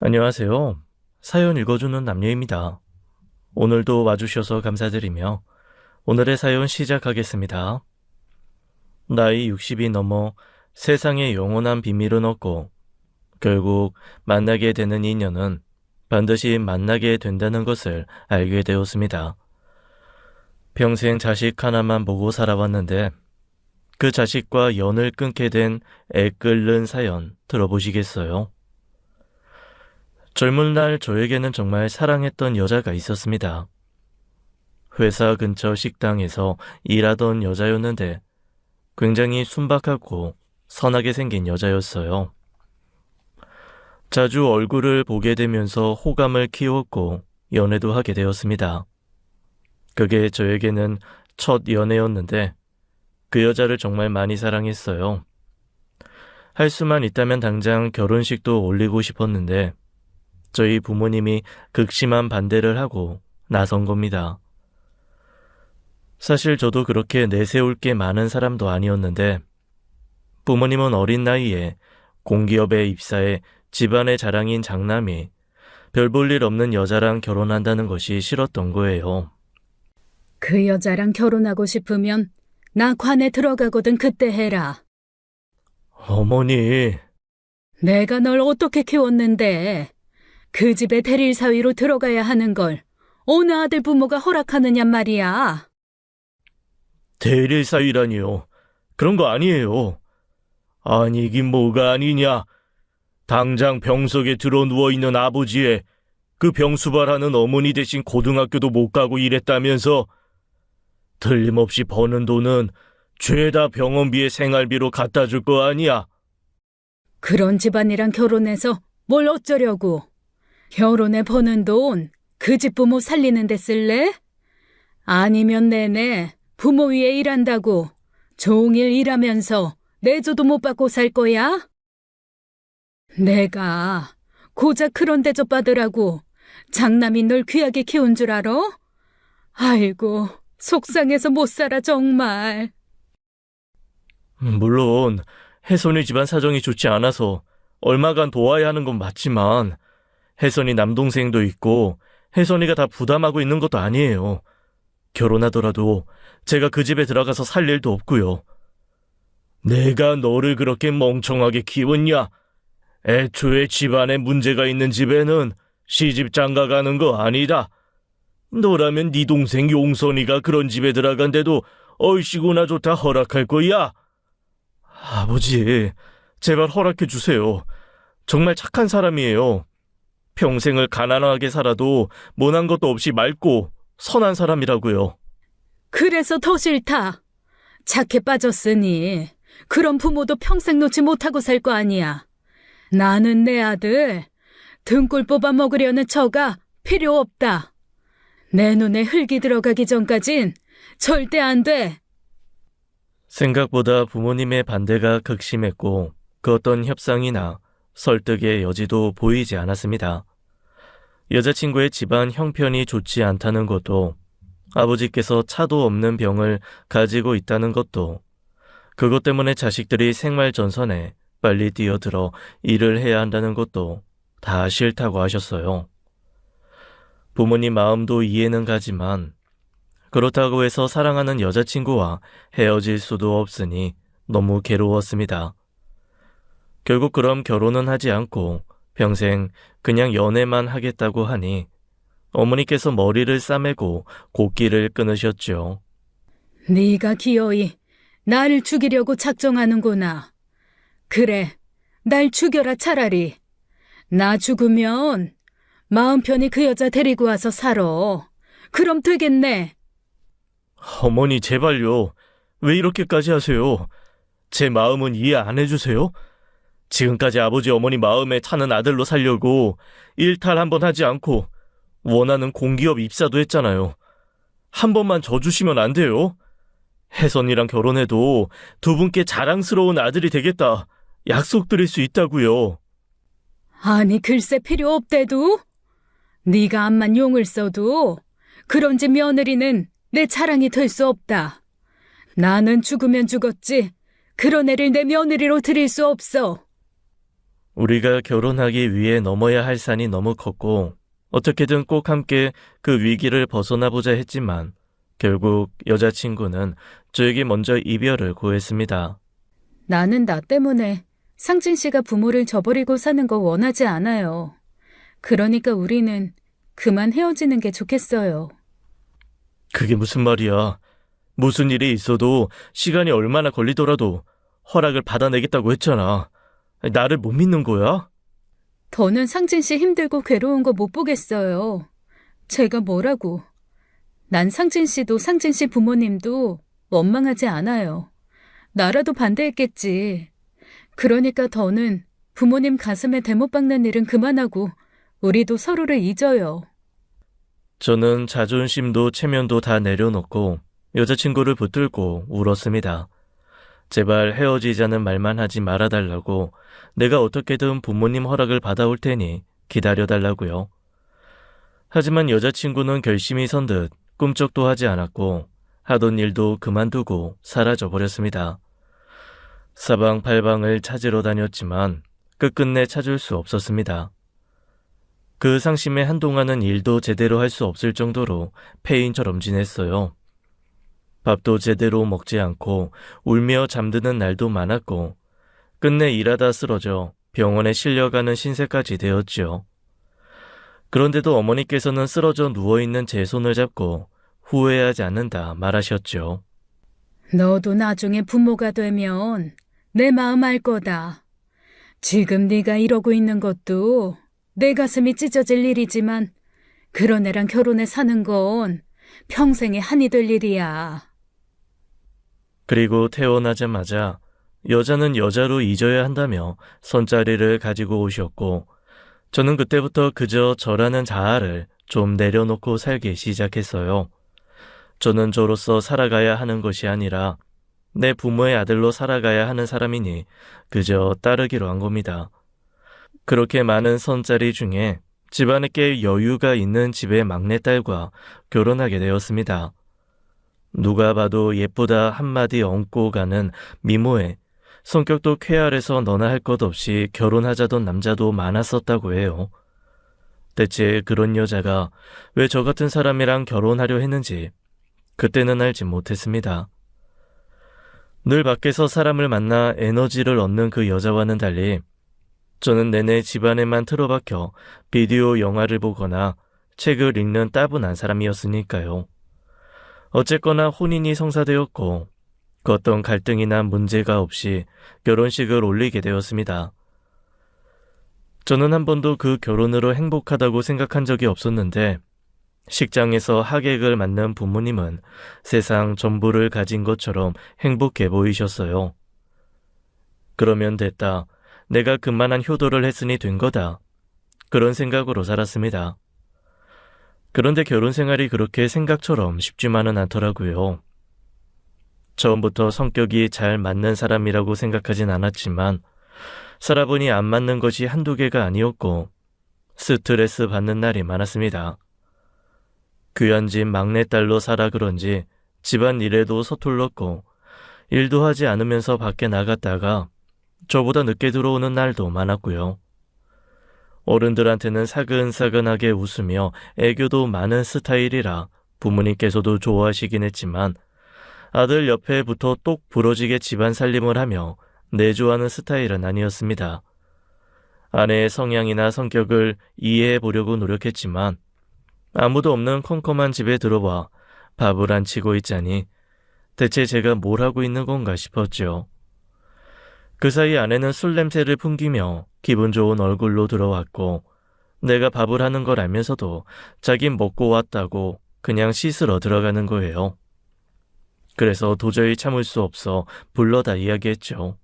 안녕하세요. 사연 읽어주는 남녀입니다. 오늘도 와주셔서 감사드리며 오늘의 사연 시작하겠습니다. 나이 60이 넘어 세상에 영원한 비밀은 없고 결국 만나게 되는 인연은 반드시 만나게 된다는 것을 알게 되었습니다. 평생 자식 하나만 보고 살아왔는데 그 자식과 연을 끊게 된 애 끓는 사연 들어보시겠어요? 젊은 날 저에게는 정말 사랑했던 여자가 있었습니다. 회사 근처 식당에서 일하던 여자였는데 굉장히 순박하고 선하게 생긴 여자였어요. 자주 얼굴을 보게 되면서 호감을 키웠고 연애도 하게 되었습니다. 그게 저에게는 첫 연애였는데 그 여자를 정말 많이 사랑했어요. 할 수만 있다면 당장 결혼식도 올리고 싶었는데 저희 부모님이 극심한 반대를 하고 나선 겁니다. 사실 저도 그렇게 내세울 게 많은 사람도 아니었는데 부모님은 어린 나이에 공기업에 입사해 집안의 자랑인 장남이 별 볼 일 없는 여자랑 결혼한다는 것이 싫었던 거예요. 그 여자랑 결혼하고 싶으면 나 관에 들어가거든 그때 해라. 어머니, 내가 널 어떻게 키웠는데 그 집에 대릴 사위로 들어가야 하는 걸 어느 아들 부모가 허락하느냔 말이야. 대릴 사위라니요. 그런 거 아니에요. 아니긴 뭐가 아니냐. 당장 병석에 들어 누워있는 아버지에 그 병수발하는 어머니 대신 고등학교도 못 가고 이랬다면서 틀림없이 버는 돈은 죄다 병원비에 생활비로 갖다 줄 거 아니야. 그런 집안이랑 결혼해서 뭘 어쩌려고. 결혼해 버는 돈 그 집 부모 살리는 데 쓸래? 아니면 내내 부모 위에 일한다고 종일 일하면서 내조도 못 받고 살 거야? 내가 고작 그런 대접 받으라고 장남이 널 귀하게 키운 줄 알아? 아이고, 속상해서 못 살아 정말. 물론 혜선이 집안 사정이 좋지 않아서 얼마간 도와야 하는 건 맞지만 혜선이 남동생도 있고 혜선이가 다 부담하고 있는 것도 아니에요. 결혼하더라도 제가 그 집에 들어가서 살 일도 없고요. 내가 너를 그렇게 멍청하게 키웠냐? 애초에 집안에 문제가 있는 집에는 시집 장가 가는 거 아니다. 너라면 네 동생 용선이가 그런 집에 들어간데도 얼씨구나 좋다 허락할 거야. 아버지, 제발 허락해 주세요. 정말 착한 사람이에요. 평생을 가난하게 살아도 모난 것도 없이 맑고 선한 사람이라고요. 그래서 더 싫다. 착해 빠졌으니 그런 부모도 평생 놓지 못하고 살 거 아니야. 나는 내 아들 등골 뽑아 먹으려는 처가 필요 없다. 내 눈에 흙이 들어가기 전까진 절대 안 돼. 생각보다 부모님의 반대가 극심했고 그 어떤 협상이나 설득의 여지도 보이지 않았습니다. 여자친구의 집안 형편이 좋지 않다는 것도 아버지께서 차도 없는 병을 가지고 있다는 것도 그것 때문에 자식들이 생활 전선에 빨리 뛰어들어 일을 해야 한다는 것도 다 싫다고 하셨어요. 부모님 마음도 이해는 가지만 그렇다고 해서 사랑하는 여자친구와 헤어질 수도 없으니 너무 괴로웠습니다. 결국 그럼 결혼은 하지 않고 평생 그냥 연애만 하겠다고 하니 어머니께서 머리를 싸매고 곡기를 끊으셨죠. 네가 기어이 나를 죽이려고 작정하는구나. 그래, 날 죽여라 차라리. 나 죽으면 마음 편히 그 여자 데리고 와서 살아. 그럼 되겠네. 어머니 제발요. 왜 이렇게까지 하세요? 제 마음은 이해 안 해주세요? 지금까지 아버지 어머니 마음에 차는 아들로 살려고 일탈 한번 하지 않고 원하는 공기업 입사도 했잖아요. 한 번만 져주시면 안 돼요? 혜선이랑 결혼해도 두 분께 자랑스러운 아들이 되겠다 약속드릴 수 있다고요. 아니 글쎄 필요 없대도? 네가 암만 용을 써도 그런 집 며느리는 내 자랑이 될 수 없다. 나는 죽으면 죽었지 그런 애를 내 며느리로 들일 수 없어. 우리가 결혼하기 위해 넘어야 할 산이 너무 컸고 어떻게든 꼭 함께 그 위기를 벗어나 보자 했지만 결국 여자친구는 저에게 먼저 이별을 고했습니다. 나는 나 때문에 상진 씨가 부모를 저버리고 사는 거 원하지 않아요. 그러니까 우리는 그만 헤어지는 게 좋겠어요. 그게 무슨 말이야. 무슨 일이 있어도 시간이 얼마나 걸리더라도 허락을 받아내겠다고 했잖아. 나를 못 믿는 거야? 더는 상진 씨 힘들고 괴로운 거 못 보겠어요. 제가 뭐라고. 난 상진 씨도 상진 씨 부모님도 원망하지 않아요. 나라도 반대했겠지. 그러니까 더는 부모님 가슴에 대못 박는 일은 그만하고 우리도 서로를 잊어요. 저는 자존심도 체면도 다 내려놓고 여자친구를 붙들고 울었습니다. 제발 헤어지자는 말만 하지 말아달라고, 내가 어떻게든 부모님 허락을 받아올 테니 기다려달라고요. 하지만 여자친구는 결심이 선 듯 꿈쩍도 하지 않았고 하던 일도 그만두고 사라져 버렸습니다. 사방팔방을 찾으러 다녔지만 끝끝내 찾을 수 없었습니다. 그 상심에 한동안은 일도 제대로 할 수 없을 정도로 폐인처럼 지냈어요. 밥도 제대로 먹지 않고 울며 잠드는 날도 많았고 끝내 일하다 쓰러져 병원에 실려가는 신세까지 되었지요. 그런데도 어머니께서는 쓰러져 누워있는 제 손을 잡고 후회하지 않는다 말하셨죠. 너도 나중에 부모가 되면 내 마음 알 거다. 지금 네가 이러고 있는 것도 내 가슴이 찢어질 일이지만 그런 애랑 결혼해 사는 건 평생에 한이 될 일이야. 그리고 태어나자마자 여자는 여자로 잊어야 한다며 손자리를 가지고 오셨고 저는 그때부터 그저 저라는 자아를 좀 내려놓고 살기 시작했어요. 저는 저로서 살아가야 하는 것이 아니라 내 부모의 아들로 살아가야 하는 사람이니 그저 따르기로 한 겁니다. 그렇게 많은 손자리 중에 집안에 꽤 여유가 있는 집의 막내딸과 결혼하게 되었습니다. 누가 봐도 예쁘다 한마디 얹고 가는 미모에 성격도 쾌활해서 너나 할 것 없이 결혼하자던 남자도 많았었다고 해요. 대체 그런 여자가 왜 저 같은 사람이랑 결혼하려 했는지 그때는 알지 못했습니다. 늘 밖에서 사람을 만나 에너지를 얻는 그 여자와는 달리 저는 내내 집안에만 틀어박혀 비디오 영화를 보거나 책을 읽는 따분한 사람이었으니까요. 어쨌거나 혼인이 성사되었고 그 어떤 갈등이나 문제가 없이 결혼식을 올리게 되었습니다. 저는 한 번도 그 결혼으로 행복하다고 생각한 적이 없었는데 식장에서 하객을 맞는 부모님은 세상 전부를 가진 것처럼 행복해 보이셨어요. 그러면 됐다. 내가 그만한 효도를 했으니 된 거다. 그런 생각으로 살았습니다. 그런데 결혼 생활이 그렇게 생각처럼 쉽지만은 않더라고요. 처음부터 성격이 잘 맞는 사람이라고 생각하진 않았지만 살아보니 안 맞는 것이 한두 개가 아니었고 스트레스 받는 날이 많았습니다. 귀한 집 막내딸로 살아 그런지 집안 일에도 서툴렀고 일도 하지 않으면서 밖에 나갔다가 저보다 늦게 들어오는 날도 많았고요. 어른들한테는 사근사근하게 웃으며 애교도 많은 스타일이라 부모님께서도 좋아하시긴 했지만 아들 옆에 붙어 똑 부러지게 집안 살림을 하며 내조하는 스타일은 아니었습니다. 아내의 성향이나 성격을 이해해 보려고 노력했지만 아무도 없는 컴컴한 집에 들어와 밥을 안 치고 있자니 대체 제가 뭘 하고 있는 건가 싶었죠. 그 사이 아내는 술 냄새를 풍기며 기분 좋은 얼굴로 들어왔고 내가 밥을 하는 걸 알면서도 자긴 먹고 왔다고 그냥 씻으러 들어가는 거예요. 그래서 도저히 참을 수 없어 불러다 이야기했죠.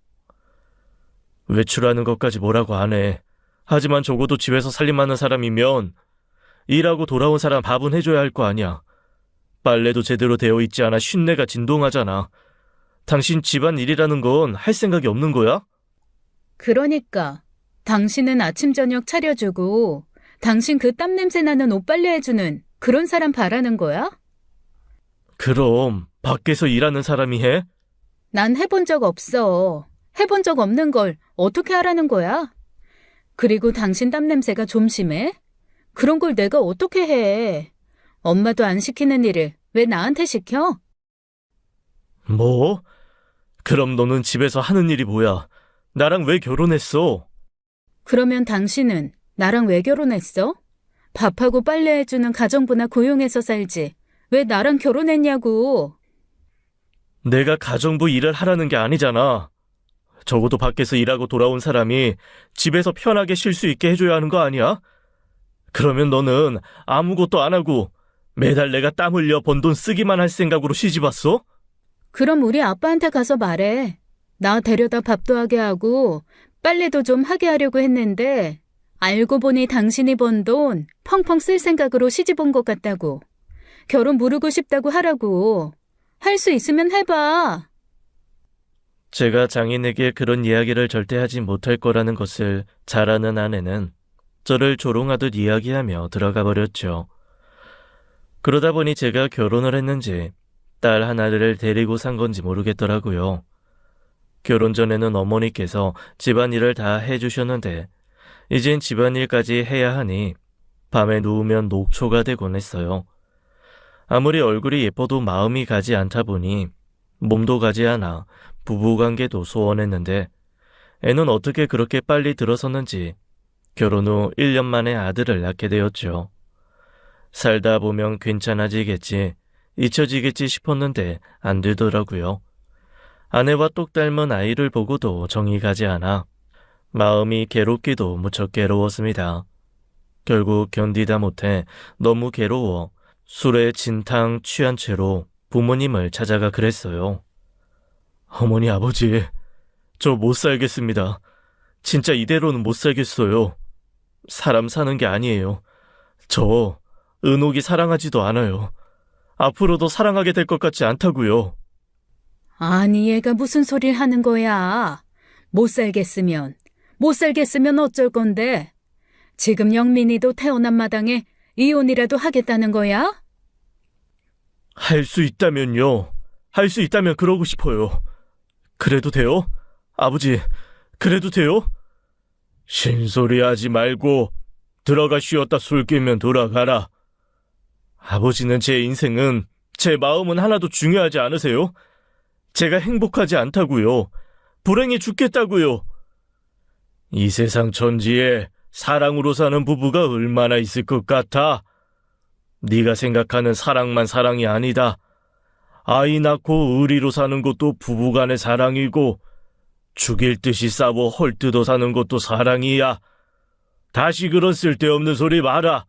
외출하는 것까지 뭐라고 안 해. 하지만 적어도 집에서 살림하는 사람이면 일하고 돌아온 사람 밥은 해줘야 할 거 아니야. 빨래도 제대로 되어 있지 않아 쉰내가 진동하잖아. 당신 집안 일이라는 건 할 생각이 없는 거야? 그러니까 당신은 아침 저녁 차려주고 당신 그 땀 냄새 나는 옷 빨래해주는 그런 사람 바라는 거야? 그럼 밖에서 일하는 사람이 해? 난 해본 적 없어. 해본 적 없는 걸 어떻게 하라는 거야? 그리고 당신 땀 냄새가 좀 심해? 그런 걸 내가 어떻게 해? 엄마도 안 시키는 일을 왜 나한테 시켜? 뭐? 그럼 너는 집에서 하는 일이 뭐야? 나랑 왜 결혼했어? 그러면 당신은 나랑 왜 결혼했어? 밥하고 빨래해주는 가정부나 고용해서 살지. 왜 나랑 결혼했냐고. 내가 가정부 일을 하라는 게 아니잖아. 적어도 밖에서 일하고 돌아온 사람이 집에서 편하게 쉴 수 있게 해줘야 하는 거 아니야? 그러면 너는 아무것도 안 하고 매달 내가 땀 흘려 번 돈 쓰기만 할 생각으로 시집 왔어? 그럼 우리 아빠한테 가서 말해. 나 데려다 밥도 하게 하고 빨래도 좀 하게 하려고 했는데 알고 보니 당신이 번 돈 펑펑 쓸 생각으로 시집 온 것 같다고. 결혼 무르고 싶다고 하라고. 할 수 있으면 해봐. 제가 장인에게 그런 이야기를 절대 하지 못할 거라는 것을 잘 아는 아내는 저를 조롱하듯 이야기하며 들어가 버렸죠. 그러다 보니 제가 결혼을 했는지 딸 하나를 데리고 산 건지 모르겠더라고요. 결혼 전에는 어머니께서 집안일을 다 해주셨는데 이젠 집안일까지 해야 하니 밤에 누우면 녹초가 되곤 했어요. 아무리 얼굴이 예뻐도 마음이 가지 않다 보니 몸도 가지 않아 부부관계도 소원했는데 애는 어떻게 그렇게 빨리 들어섰는지 결혼 후 1년 만에 아들을 낳게 되었죠. 살다 보면 괜찮아지겠지, 잊혀지겠지 싶었는데 안 되더라고요. 아내와 똑 닮은 아이를 보고도 정이 가지 않아 마음이 괴롭기도 무척 괴로웠습니다. 결국 견디다 못해 너무 괴로워 술에 진탕 취한 채로 부모님을 찾아가 그랬어요. 어머니, 아버지, 저 못 살겠습니다. 진짜 이대로는 못 살겠어요. 사람 사는 게 아니에요. 저 은옥이 사랑하지도 않아요. 앞으로도 사랑하게 될 것 같지 않다고요. 아니, 얘가 무슨 소리를 하는 거야. 못 살겠으면 어쩔 건데. 지금 영민이도 태어난 마당에 이혼이라도 하겠다는 거야? 할 수 있다면요. 할 수 있다면 그러고 싶어요. 그래도 돼요? 아버지, 그래도 돼요? 신소리 하지 말고 들어가 쉬었다 술 깨면 돌아가라. 아버지는 제 인생은, 제 마음은 하나도 중요하지 않으세요? 제가 행복하지 않다고요. 불행해 죽겠다고요. 이 세상 천지에 사랑으로 사는 부부가 얼마나 있을 것 같아? 네가 생각하는 사랑만 사랑이 아니다. 아이 낳고 의리로 사는 것도 부부간의 사랑이고 죽일 듯이 싸워 헐뜯어 사는 것도 사랑이야. 다시 그런 쓸데없는 소리 마라.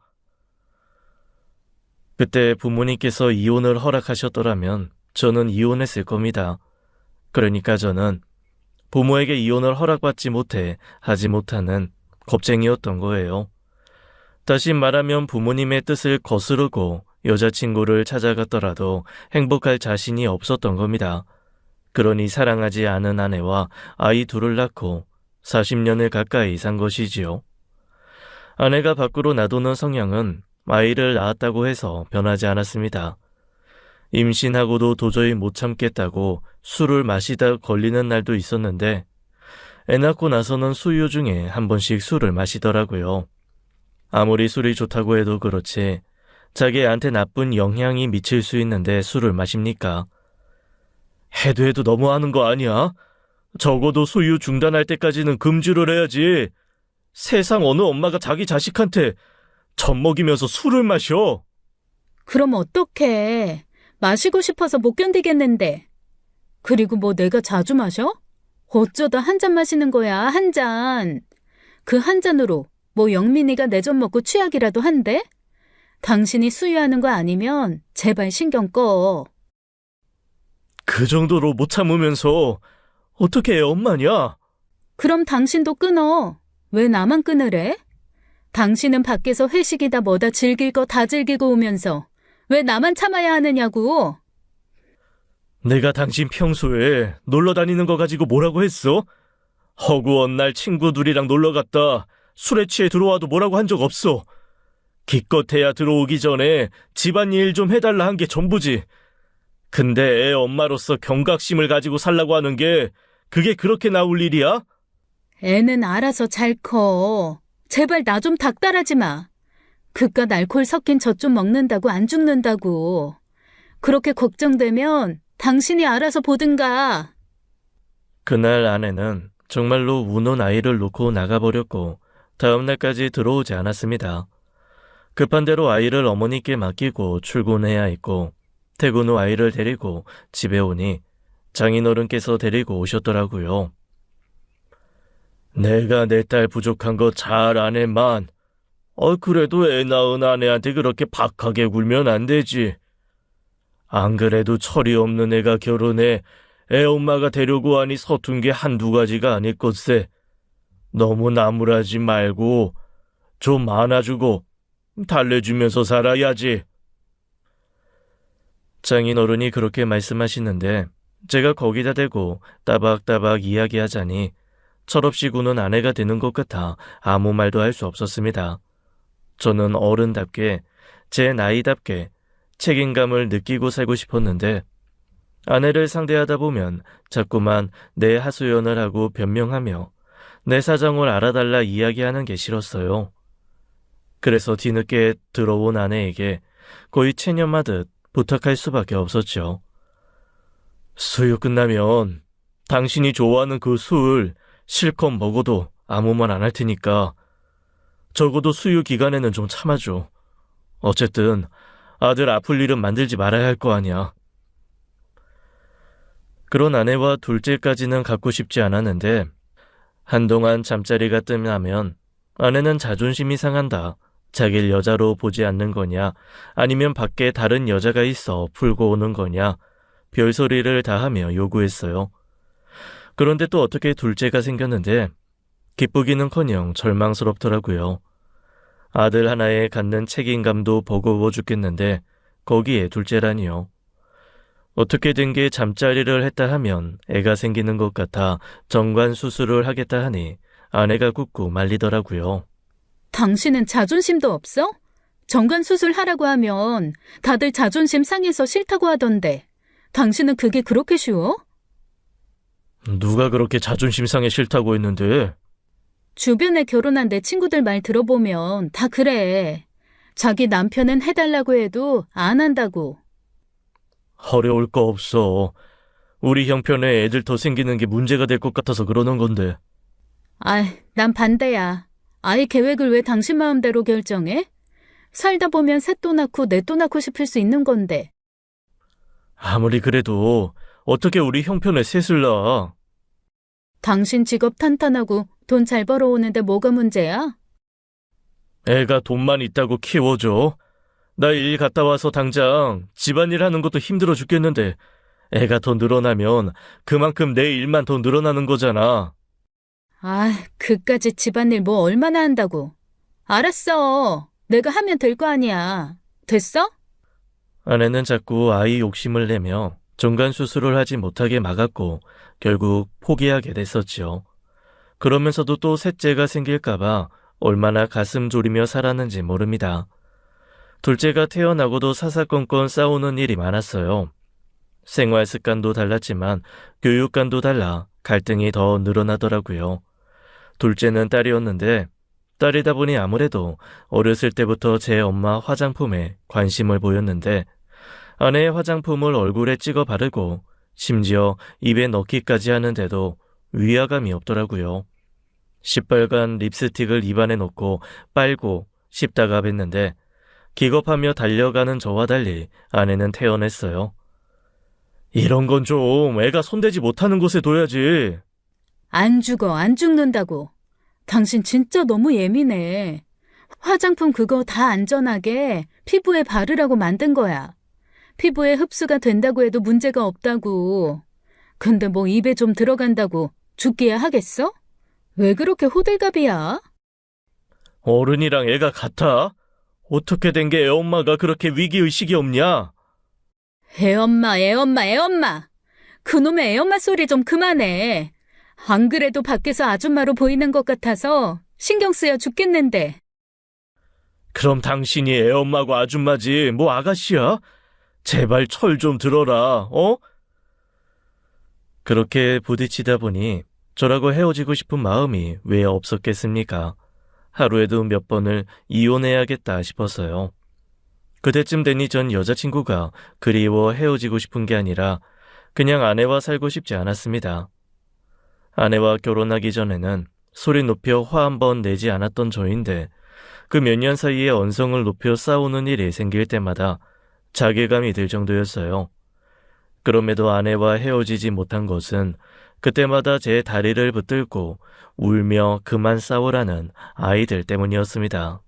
그때 부모님께서 이혼을 허락하셨더라면 저는 이혼했을 겁니다. 그러니까 저는 부모에게 이혼을 허락받지 못해 하지 못하는 겁쟁이였던 거예요. 다시 말하면 부모님의 뜻을 거스르고 여자친구를 찾아갔더라도 행복할 자신이 없었던 겁니다. 그러니 사랑하지 않은 아내와 아이 둘을 낳고 40년을 가까이 산 것이지요. 아내가 밖으로 놔두는 성향은 아이를 낳았다고 해서 변하지 않았습니다. 임신하고도 도저히 못 참겠다고 술을 마시다 걸리는 날도 있었는데 애 낳고 나서는 수요 중에 한 번씩 술을 마시더라고요. 아무리 술이 좋다고 해도 그렇지 자기 애한테 나쁜 영향이 미칠 수 있는데 술을 마십니까? 해도 너무하는 거 아니야? 적어도 수유 중단할 때까지는 금주를 해야지. 세상 어느 엄마가 자기 자식한테 젖 먹이면서 술을 마셔? 그럼 어떡해. 마시고 싶어서 못 견디겠는데. 그리고 뭐 내가 자주 마셔? 어쩌다 한 잔 마시는 거야, 한 잔. 그 한 잔으로 뭐 영민이가 내 젖 먹고 취하기라도 한대? 당신이 수유하는 거 아니면 제발 신경 꺼. 그 정도로 못 참으면서 어떻게 애 엄마냐? 그럼 당신도 끊어. 왜 나만 끊으래? 당신은 밖에서 회식이다 뭐다 즐길 거 다 즐기고 오면서 왜 나만 참아야 하느냐고. 내가 당신 평소에 놀러 다니는 거 가지고 뭐라고 했어? 허구한 날 친구들이랑 놀러 갔다 술에 취해 들어와도 뭐라고 한 적 없어. 기껏해야 들어오기 전에 집안일 좀 해달라 한 게 전부지. 근데 애 엄마로서 경각심을 가지고 살라고 하는 게 그게 그렇게 나올 일이야? 애는 알아서 잘 커. 제발 나 좀 닥달하지 마. 그깟 알코올 섞인 젖 좀 먹는다고 안 죽는다고. 그렇게 걱정되면 당신이 알아서 보든가. 그날 아내는 정말로 우는 아이를 놓고 나가버렸고 다음날까지 들어오지 않았습니다. 급한 대로 아이를 어머니께 맡기고 출근해야 했고 퇴근 후 아이를 데리고 집에 오니 장인어른께서 데리고 오셨더라고요. 내가 내 딸 부족한 거 잘 아네만. 그래도 애 낳은 아내한테 그렇게 박하게 굴면 안 되지. 안 그래도 철이 없는 애가 결혼해 애 엄마가 되려고 하니 서툰 게 한두 가지가 아닐 것세. 너무 나무라지 말고 좀 안아주고 달래주면서 살아야지. 장인어른이 그렇게 말씀하시는데 제가 거기다 대고 따박따박 이야기하자니 철없이 구는 아내가 되는 것 같아 아무 말도 할 수 없었습니다. 저는 어른답게 제 나이답게 책임감을 느끼고 살고 싶었는데 아내를 상대하다 보면 자꾸만 내 하소연을 하고 변명하며 내 사정을 알아달라 이야기하는 게 싫었어요. 그래서 뒤늦게 들어온 아내에게 거의 체념하듯 부탁할 수밖에 없었죠. 수유 끝나면 당신이 좋아하는 그 술 실컷 먹어도 아무 말 안 할 테니까 적어도 수유 기간에는 좀 참아줘. 어쨌든 아들 아플 일은 만들지 말아야 할 거 아니야. 그런 아내와 둘째까지는 갖고 싶지 않았는데 한동안 잠자리가 뜸나면 아내는 자존심이 상한다. 자기를 여자로 보지 않는 거냐 아니면 밖에 다른 여자가 있어 풀고 오는 거냐 별소리를 다 하며 요구했어요. 그런데 또 어떻게 둘째가 생겼는데 기쁘기는커녕 절망스럽더라고요. 아들 하나에 갖는 책임감도 버거워 죽겠는데 거기에 둘째라니요. 어떻게 된 게 잠자리를 했다 하면 애가 생기는 것 같아 정관 수술을 하겠다 하니 아내가 굳고 말리더라고요. 당신은 자존심도 없어? 정관 수술하라고 하면 다들 자존심 상해서 싫다고 하던데 당신은 그게 그렇게 쉬워? 누가 그렇게 자존심 상해 싫다고 했는데? 주변에 결혼한 내 친구들 말 들어보면 다 그래. 자기 남편은 해달라고 해도 안 한다고. 어려울 거 없어. 우리 형편에 애들 더 생기는 게 문제가 될 것 같아서 그러는 건데. 난 반대야. 아이 계획을 왜 당신 마음대로 결정해? 살다 보면 셋도 낳고 넷도 낳고 싶을 수 있는 건데. 아무리 그래도 어떻게 우리 형편에 셋을 낳아? 당신 직업 탄탄하고 돈 잘 벌어오는데 뭐가 문제야? 애가 돈만 있다고 키워줘. 나 일 갔다 와서 당장 집안일 하는 것도 힘들어 죽겠는데 애가 더 늘어나면 그만큼 내 일만 더 늘어나는 거잖아. 그까짓 집안일 뭐 얼마나 한다고. 알았어. 내가 하면 될 거 아니야. 됐어? 아내는 자꾸 아이 욕심을 내며 정관 수술을 하지 못하게 막았고 결국 포기하게 됐었지요. 그러면서도 또 셋째가 생길까봐 얼마나 가슴 졸이며 살았는지 모릅니다. 둘째가 태어나고도 사사건건 싸우는 일이 많았어요. 생활 습관도 달랐지만 교육관도 달라 갈등이 더 늘어나더라고요. 둘째는 딸이었는데 딸이다 보니 아무래도 어렸을 때부터 제 엄마 화장품에 관심을 보였는데 아내의 화장품을 얼굴에 찍어 바르고 심지어 입에 넣기까지 하는데도 위화감이 없더라고요. 시뻘건 립스틱을 입안에 넣고 빨고 씹다가 뱉는데 기겁하며 달려가는 저와 달리 아내는 태어냈어요. 이런 건 좀 애가 손대지 못하는 곳에 둬야지. 안 죽어, 안 죽는다고. 당신 진짜 너무 예민해. 화장품 그거 다 안전하게 피부에 바르라고 만든 거야. 피부에 흡수가 된다고 해도 문제가 없다고. 근데 뭐 입에 좀 들어간다고 죽기야 하겠어? 왜 그렇게 호들갑이야? 어른이랑 애가 같아? 어떻게 된 게 애엄마가 그렇게 위기의식이 없냐? 애엄마. 그놈의 애엄마 소리 좀 그만해. 안 그래도 밖에서 아줌마로 보이는 것 같아서 신경 쓰여 죽겠는데. 그럼 당신이 애엄마고 아줌마지 뭐 아가씨야? 제발 철 좀 들어라, 어? 그렇게 부딪히다 보니 저라고 헤어지고 싶은 마음이 왜 없었겠습니까? 하루에도 몇 번을 이혼해야겠다 싶었어요. 그때쯤 되니 전 여자친구가 그리워 헤어지고 싶은 게 아니라 그냥 아내와 살고 싶지 않았습니다. 아내와 결혼하기 전에는 소리 높여 화 한 번 내지 않았던 저인데 그 몇 년 사이에 언성을 높여 싸우는 일이 생길 때마다 자괴감이 들 정도였어요. 그럼에도 아내와 헤어지지 못한 것은 그때마다 제 다리를 붙들고 울며 그만 싸우라는 아이들 때문이었습니다.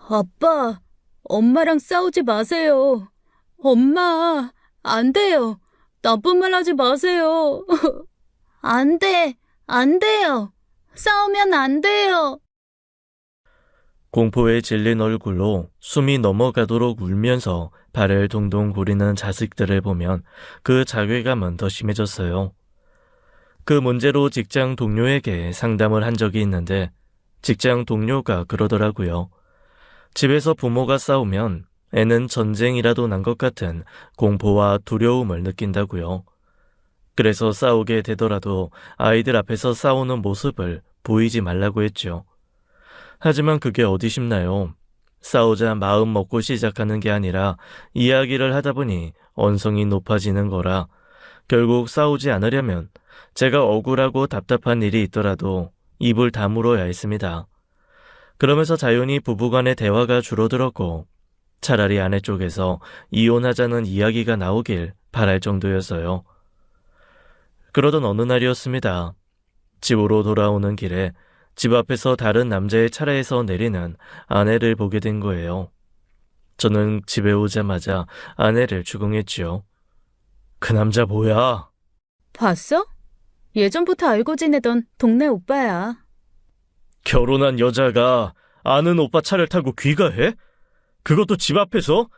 아빠, 엄마랑 싸우지 마세요. 엄마, 안 돼요. 나쁜 말 하지 마세요. 안 돼, 안 돼요. 싸우면 안 돼요. 공포에 질린 얼굴로 숨이 넘어가도록 울면서 발을 동동 구리는 자식들을 보면 그 자괴감은 더 심해졌어요. 그 문제로 직장 동료에게 상담을 한 적이 있는데 직장 동료가 그러더라고요. 집에서 부모가 싸우면 애는 전쟁이라도 난 것 같은 공포와 두려움을 느낀다고요. 그래서 싸우게 되더라도 아이들 앞에서 싸우는 모습을 보이지 말라고 했죠. 하지만 그게 어디 쉽나요? 싸우자 마음 먹고 시작하는 게 아니라 이야기를 하다 보니 언성이 높아지는 거라 결국 싸우지 않으려면 제가 억울하고 답답한 일이 있더라도 입을 다물어야 했습니다. 그러면서 자연히 부부간의 대화가 줄어들었고 차라리 아내 쪽에서 이혼하자는 이야기가 나오길 바랄 정도였어요. 그러던 어느 날이었습니다. 집으로 돌아오는 길에 집 앞에서 다른 남자의 차례에서 내리는 아내를 보게 된 거예요. 저는 집에 오자마자 아내를 추궁했지요. 그 남자 뭐야? 봤어? 예전부터 알고 지내던 동네 오빠야. 결혼한 여자가 아는 오빠 차를 타고 귀가해? 그것도 집 앞에서?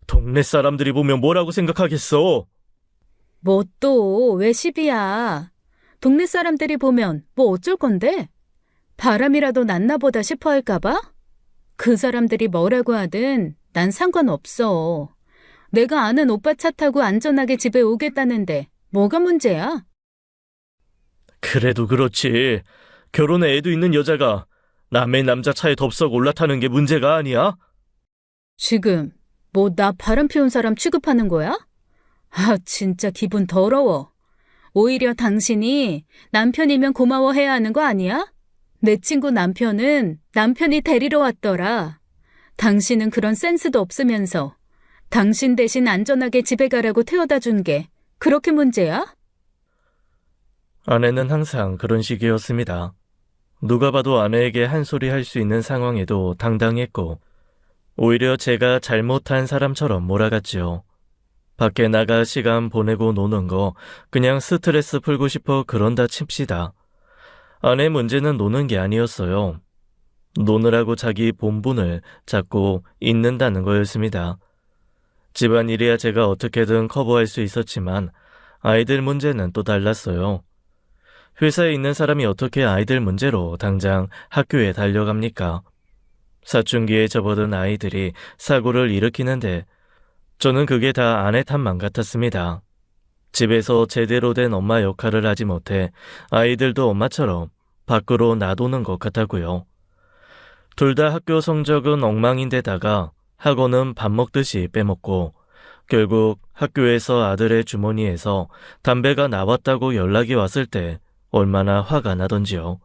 동네 사람들이 보면 뭐라고 생각하겠어? 뭐 또 왜 시비야? 동네 사람들이 보면 뭐 어쩔 건데? 바람이라도 났나 보다 싶어 할까봐? 그 사람들이 뭐라고 하든 난 상관없어. 내가 아는 오빠 차 타고 안전하게 집에 오겠다는데 뭐가 문제야? 그래도 그렇지. 결혼에 애도 있는 여자가 남의 남자 차에 덥석 올라타는 게 문제가 아니야? 지금 뭐 나 바람 피운 사람 취급하는 거야? 아, 진짜 기분 더러워. 오히려 당신이 남편이면 고마워해야 하는 거 아니야? 내 친구 남편은 남편이 데리러 왔더라. 당신은 그런 센스도 없으면서 당신 대신 안전하게 집에 가라고 태워다 준 게 그렇게 문제야? 아내는 항상 그런 식이었습니다. 누가 봐도 아내에게 한 소리 할 수 있는 상황에도 당당했고 오히려 제가 잘못한 사람처럼 몰아갔지요. 밖에 나가 시간 보내고 노는 거 그냥 스트레스 풀고 싶어 그런다 칩시다. 아내 문제는 노는 게 아니었어요. 노느라고 자기 본분을 자꾸 잊는다는 거였습니다. 집안일이야 제가 어떻게든 커버할 수 있었지만 아이들 문제는 또 달랐어요. 회사에 있는 사람이 어떻게 아이들 문제로 당장 학교에 달려갑니까? 사춘기에 접어든 아이들이 사고를 일으키는데 저는 그게 다 아내 탓만 같았습니다. 집에서 제대로 된 엄마 역할을 하지 못해 아이들도 엄마처럼 밖으로 나도는 것 같았고요. 둘 다 학교 성적은 엉망인데다가 학원은 밥 먹듯이 빼먹고 결국 학교에서 아들의 주머니에서 담배가 나왔다고 연락이 왔을 때 얼마나 화가 나던지요.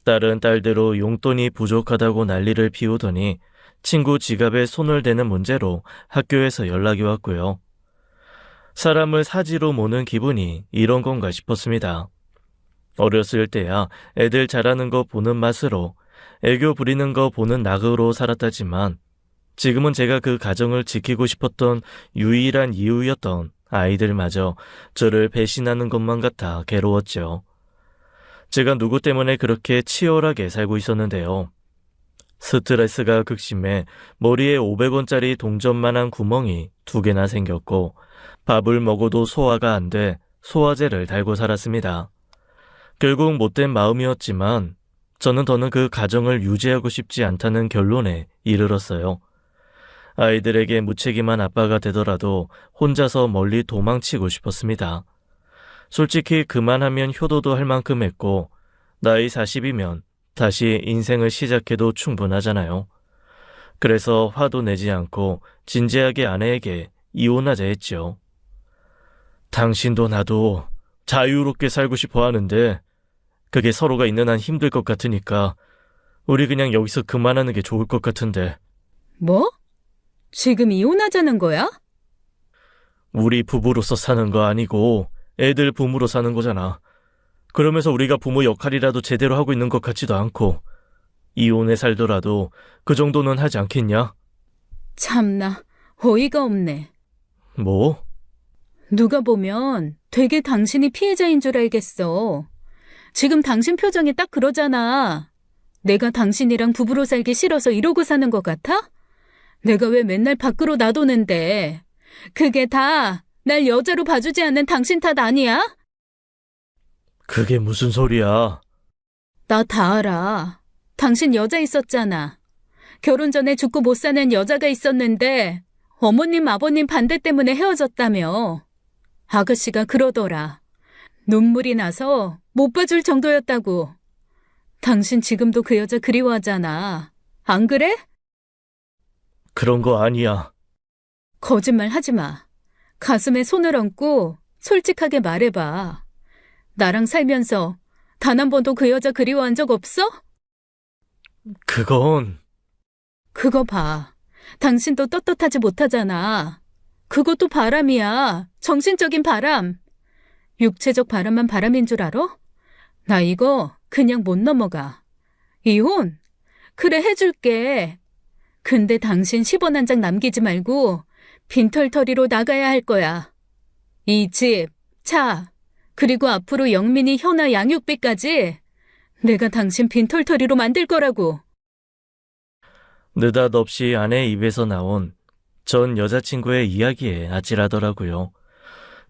딸은 딸대로 용돈이 부족하다고 난리를 피우더니 친구 지갑에 손을 대는 문제로 학교에서 연락이 왔고요. 사람을 사지로 모는 기분이 이런 건가 싶었습니다. 어렸을 때야 애들 잘하는 거 보는 맛으로 애교 부리는 거 보는 낙으로 살았다지만 지금은 제가 그 가정을 지키고 싶었던 유일한 이유였던 아이들마저 저를 배신하는 것만 같아 괴로웠죠. 제가 누구 때문에 그렇게 치열하게 살고 있었는데요. 스트레스가 극심해 머리에 500원짜리 동전만한 구멍이 2개나 생겼고 밥을 먹어도 소화가 안 돼 소화제를 달고 살았습니다. 결국 못된 마음이었지만 저는 더는 그 가정을 유지하고 싶지 않다는 결론에 이르렀어요. 아이들에게 무책임한 아빠가 되더라도 혼자서 멀리 도망치고 싶었습니다. 솔직히 그만하면 효도도 할 만큼 했고 나이 40이면 다시 인생을 시작해도 충분하잖아요. 그래서 화도 내지 않고 진지하게 아내에게 이혼하자 했죠. 당신도 나도 자유롭게 살고 싶어 하는데 그게 서로가 있는 한 힘들 것 같으니까 우리 그냥 여기서 그만하는 게 좋을 것 같은데. 뭐? 지금 이혼하자는 거야? 우리 부부로서 사는 거 아니고 애들 부모로 사는 거잖아. 그러면서 우리가 부모 역할이라도 제대로 하고 있는 것 같지도 않고 이혼해 살더라도 그 정도는 하지 않겠냐? 참나, 어이가 없네. 뭐? 누가 보면 되게 당신이 피해자인 줄 알겠어. 지금 당신 표정이 딱 그러잖아. 내가 당신이랑 부부로 살기 싫어서 이러고 사는 것 같아? 내가 왜 맨날 밖으로 놔두는데. 그게 다 날 여자로 봐주지 않는 당신 탓 아니야? 그게 무슨 소리야? 나 다 알아. 당신 여자 있었잖아. 결혼 전에 죽고 못 사는 여자가 있었는데 어머님, 아버님 반대 때문에 헤어졌다며. 아가씨가 그러더라. 눈물이 나서 못 봐줄 정도였다고. 당신 지금도 그 여자 그리워하잖아. 안 그래? 그런 거 아니야. 거짓말 하지 마. 가슴에 손을 얹고 솔직하게 말해봐. 나랑 살면서 단 한 번도 그 여자 그리워한 적 없어? 그건... 그거 봐. 당신도 떳떳하지 못하잖아. 그것도 바람이야. 정신적인 바람. 육체적 바람만 바람인 줄 알아? 나 이거 그냥 못 넘어가. 이혼? 그래, 해줄게. 근데 당신 10원 한 장 남기지 말고 빈털터리로 나가야 할 거야. 이 집, 차, 그리고 앞으로 영민이, 현아 양육비까지 내가 당신 빈털터리로 만들 거라고. 느닷없이 아내 입에서 나온 전 여자친구의 이야기에 아찔하더라고요.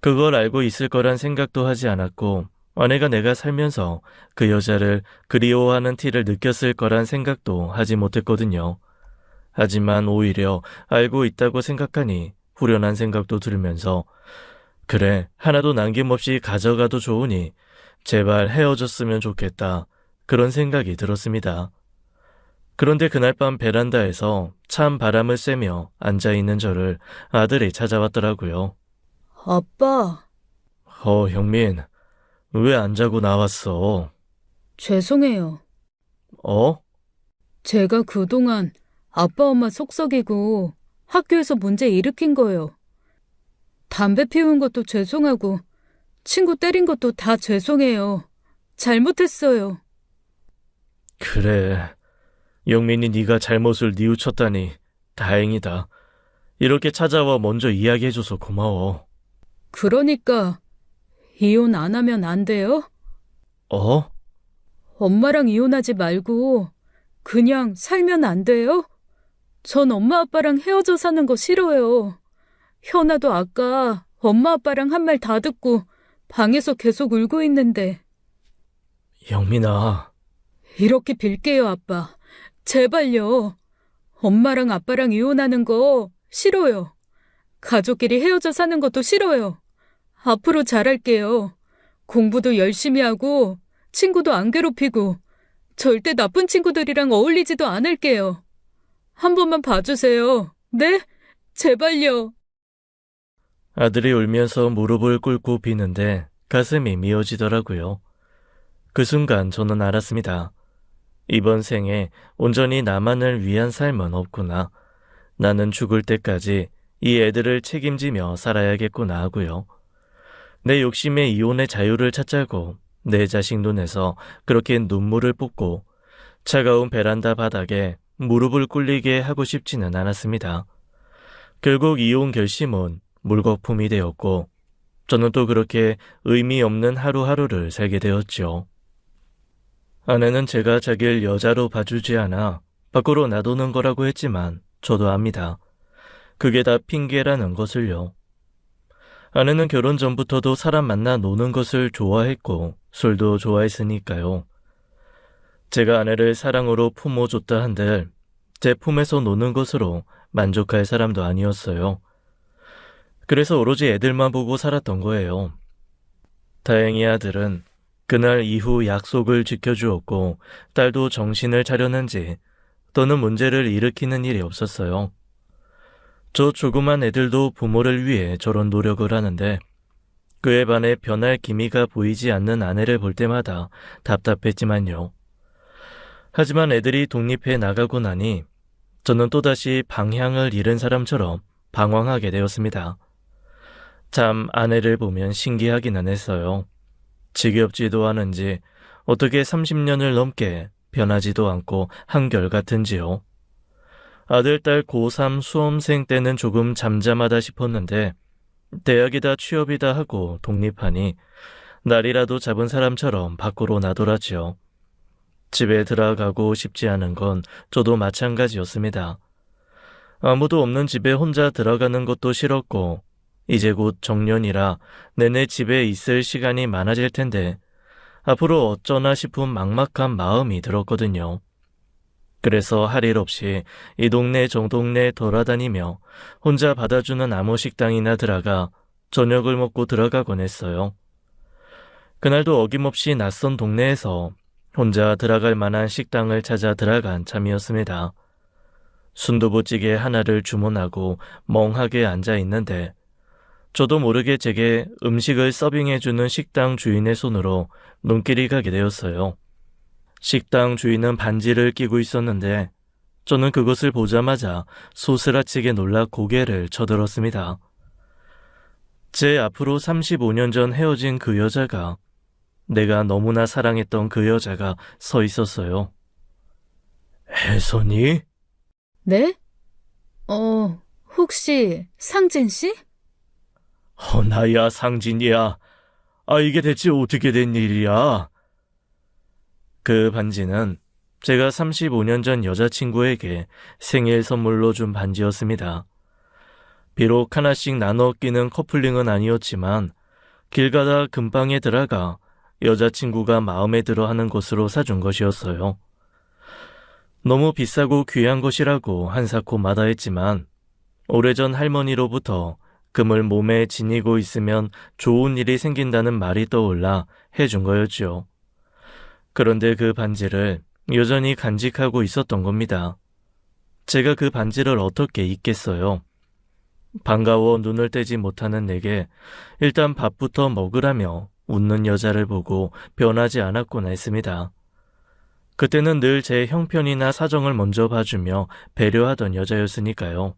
그걸 알고 있을 거란 생각도 하지 않았고 아내가 내가 살면서 그 여자를 그리워하는 티를 느꼈을 거란 생각도 하지 못했거든요. 하지만 오히려 알고 있다고 생각하니 후련한 생각도 들면서 그래, 하나도 남김없이 가져가도 좋으니 제발 헤어졌으면 좋겠다. 그런 생각이 들었습니다. 그런데 그날 밤 베란다에서 찬 바람을 쐬며 앉아있는 저를 아들이 찾아왔더라고요. 아빠, 형민, 왜 안 자고 나왔어? 죄송해요. 어? 제가 그동안 아빠 엄마 속썩이고 학교에서 문제 일으킨 거예요. 담배 피운 것도 죄송하고 친구 때린 것도 다 죄송해요. 잘못했어요. 그래, 영민이 네가 잘못을 뉘우쳤다니 다행이다. 이렇게 찾아와 먼저 이야기해줘서 고마워. 그러니까 이혼 안 하면 안 돼요? 어? 엄마랑 이혼하지 말고 그냥 살면 안 돼요? 전 엄마 아빠랑 헤어져 사는 거 싫어요. 현아도 아까 엄마 아빠랑 한 말 다 듣고 방에서 계속 울고 있는데. 영민아. 이렇게 빌게요, 아빠. 제발요. 엄마랑 아빠랑 이혼하는 거 싫어요. 가족끼리 헤어져 사는 것도 싫어요. 앞으로 잘할게요. 공부도 열심히 하고 친구도 안 괴롭히고 절대 나쁜 친구들이랑 어울리지도 않을게요. 한 번만 봐주세요. 네? 제발요. 아들이 울면서 무릎을 꿇고 비는데 가슴이 미어지더라고요. 그 순간 저는 알았습니다. 이번 생에 온전히 나만을 위한 삶은 없구나. 나는 죽을 때까지 이 애들을 책임지며 살아야겠구나 하고요. 내 욕심에 이혼의 자유를 찾자고 내 자식 눈에서 그렇게 눈물을 뿜고 차가운 베란다 바닥에 무릎을 꿇리게 하고 싶지는 않았습니다. 결국 이혼 결심은 물거품이 되었고 저는 또 그렇게 의미 없는 하루하루를 살게 되었죠. 아내는 제가 자기를 여자로 봐주지 않아 밖으로 놔두는 거라고 했지만 저도 압니다. 그게 다 핑계라는 것을요. 아내는 결혼 전부터도 사람 만나 노는 것을 좋아했고 술도 좋아했으니까요. 제가 아내를 사랑으로 품어줬다 한들 제 품에서 노는 것으로 만족할 사람도 아니었어요. 그래서 오로지 애들만 보고 살았던 거예요. 다행히 아들은 그날 이후 약속을 지켜주었고 딸도 정신을 차렸는지 더는 문제를 일으키는 일이 없었어요. 저 조그만 애들도 부모를 위해 저런 노력을 하는데 그에 반해 변할 기미가 보이지 않는 아내를 볼 때마다 답답했지만요. 하지만 애들이 독립해 나가고 나니 저는 또다시 방향을 잃은 사람처럼 방황하게 되었습니다. 참 아내를 보면 신기하기는 했어요. 지겹지도 않은지 어떻게 30년을 넘게 변하지도 않고 한결같은지요. 아들, 딸 고3 수험생 때는 조금 잠잠하다 싶었는데 대학이다 취업이다 하고 독립하니 날이라도 잡은 사람처럼 밖으로 나돌았지요. 집에 들어가고 싶지 않은 건 저도 마찬가지였습니다. 아무도 없는 집에 혼자 들어가는 것도 싫었고 이제 곧 정년이라 내내 집에 있을 시간이 많아질 텐데 앞으로 어쩌나 싶은 막막한 마음이 들었거든요. 그래서 할 일 없이 이 동네 저 동네 돌아다니며 혼자 받아주는 아무 식당이나 들어가 저녁을 먹고 들어가곤 했어요. 그날도 어김없이 낯선 동네에서 혼자 들어갈 만한 식당을 찾아 들어간 참이었습니다. 순두부찌개 하나를 주문하고 멍하게 앉아 있는데 저도 모르게 제게 음식을 서빙해주는 식당 주인의 손으로 눈길이 가게 되었어요. 식당 주인은 반지를 끼고 있었는데 저는 그것을 보자마자 소스라치게 놀라 고개를 쳐들었습니다. 제 앞으로 35년 전 헤어진 그 여자가, 내가 너무나 사랑했던 그 여자가 서 있었어요. 혜선이? 네? 혹시 상진 씨? 나야 상진이야. 이게 대체 어떻게 된 일이야? 그 반지는 제가 35년 전 여자친구에게 생일 선물로 준 반지였습니다. 비록 하나씩 나눠 끼는 커플링은 아니었지만 길 가다 금방에 들어가 여자친구가 마음에 들어 하는 것으로 사준 것이었어요. 너무 비싸고 귀한 것이라고 한사코 마다했지만 오래전 할머니로부터 금을 몸에 지니고 있으면 좋은 일이 생긴다는 말이 떠올라 해준 거였죠. 그런데 그 반지를 여전히 간직하고 있었던 겁니다. 제가 그 반지를 어떻게 잊겠어요? 반가워 눈을 떼지 못하는 내게 일단 밥부터 먹으라며 웃는 여자를 보고 변하지 않았구나 했습니다. 그때는 늘 제 형편이나 사정을 먼저 봐주며 배려하던 여자였으니까요.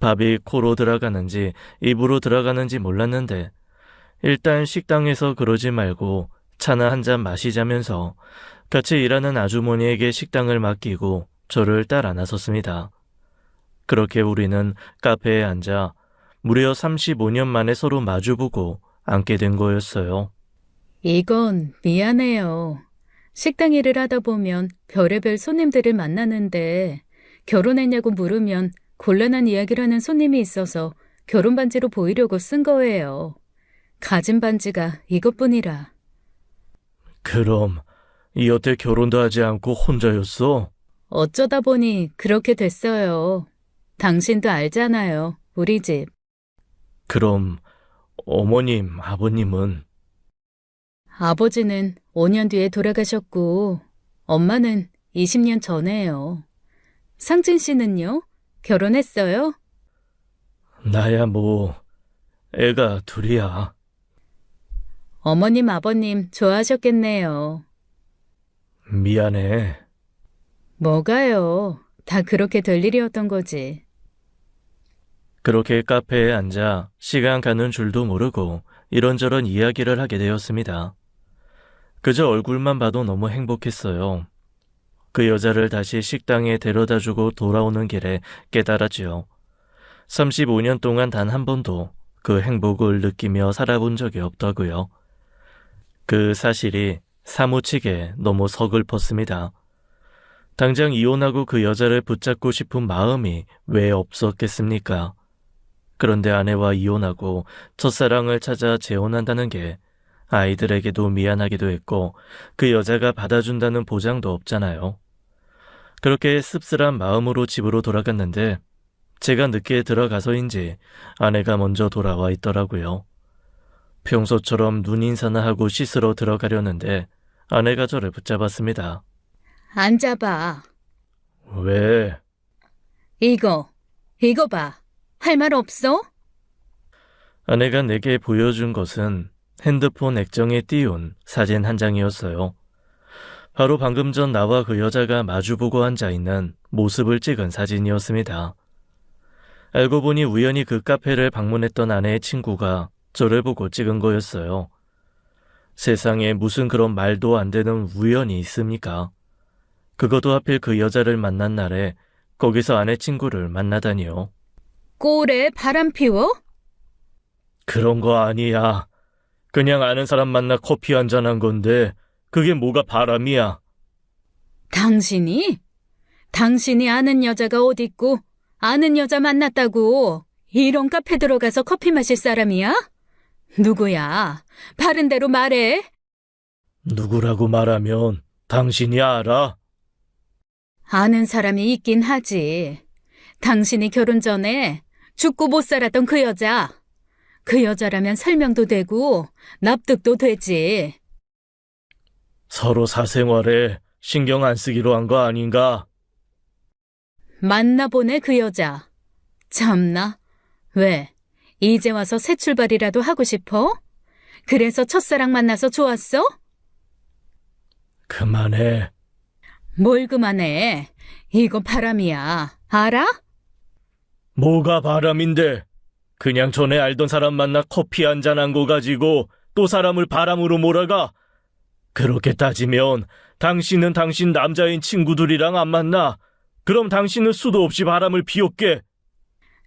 밥이 코로 들어가는지 입으로 들어가는지 몰랐는데 일단 식당에서 그러지 말고 차나 한 잔 마시자면서 같이 일하는 아주머니에게 식당을 맡기고 저를 따라 나섰습니다. 그렇게 우리는 카페에 앉아 무려 35년 만에 서로 마주보고 앉게 된 거였어요. 이건 미안해요. 식당 일을 하다 보면 별의별 손님들을 만나는데 결혼했냐고 물으면 곤란한 이야기를 하는 손님이 있어서 결혼 반지로 보이려고 쓴 거예요. 가진 반지가 이것뿐이라. 그럼 여태 결혼도 하지 않고 혼자였어? 어쩌다 보니 그렇게 됐어요. 당신도 알잖아요. 우리 집. 그럼 어머님, 아버님은? 아버지는 5년 뒤에 돌아가셨고 엄마는 20년 전에요. 상진 씨는요? 결혼했어요? 나야 뭐 애가 둘이야. 어머님, 아버님 좋아하셨겠네요. 미안해. 뭐가요? 다 그렇게 될 일이었던 거지. 그렇게 카페에 앉아 시간 가는 줄도 모르고 이런저런 이야기를 하게 되었습니다. 그저 얼굴만 봐도 너무 행복했어요. 그 여자를 다시 식당에 데려다주고 돌아오는 길에 깨달았지요. 35년 동안 단 한 번도 그 행복을 느끼며 살아본 적이 없다고요. 그 사실이 사무치게 너무 서글펐습니다. 당장 이혼하고 그 여자를 붙잡고 싶은 마음이 왜 없었겠습니까? 그런데 아내와 이혼하고 첫사랑을 찾아 재혼한다는 게 아이들에게도 미안하기도 했고 그 여자가 받아준다는 보장도 없잖아요. 그렇게 씁쓸한 마음으로 집으로 돌아갔는데 제가 늦게 들어가서인지 아내가 먼저 돌아와 있더라고요. 평소처럼 눈인사나 하고 씻으러 들어가려는데 아내가 저를 붙잡았습니다. 앉아봐. 왜? 이거 봐. 할 말 없어? 아내가 내게 보여준 것은 핸드폰 액정에 띄운 사진 한 장이었어요. 바로 방금 전 나와 그 여자가 마주보고 앉아있는 모습을 찍은 사진이었습니다. 알고 보니 우연히 그 카페를 방문했던 아내의 친구가 저를 보고 찍은 거였어요. 세상에 무슨 그런 말도 안 되는 우연이 있습니까? 그것도 하필 그 여자를 만난 날에 거기서 아내 친구를 만나다니요. 꼴에 바람 피워? 그런 거 아니야. 그냥 아는 사람 만나 커피 한잔한 건데 그게 뭐가 바람이야. 당신이 아는 여자가 어딨고 아는 여자 만났다고 이런 카페 들어가서 커피 마실 사람이야? 누구야? 바른 대로 말해. 누구라고 말하면 당신이 알아? 아는 사람이 있긴 하지. 당신이 결혼 전에 죽고 못 살았던 그 여자. 그 여자라면 설명도 되고 납득도 되지. 서로 사생활에 신경 안 쓰기로 한 거 아닌가? 만나보네 그 여자. 참나. 왜? 이제 와서 새 출발이라도 하고 싶어? 그래서 첫사랑 만나서 좋았어? 그만해. 뭘 그만해. 이거 바람이야. 알아? 뭐가 바람인데? 그냥 전에 알던 사람 만나 커피 한잔한 거 가지고 또 사람을 바람으로 몰아가? 그렇게 따지면 당신은 당신 남자인 친구들이랑 안 만나. 그럼 당신은 수도 없이 바람을 피웠게.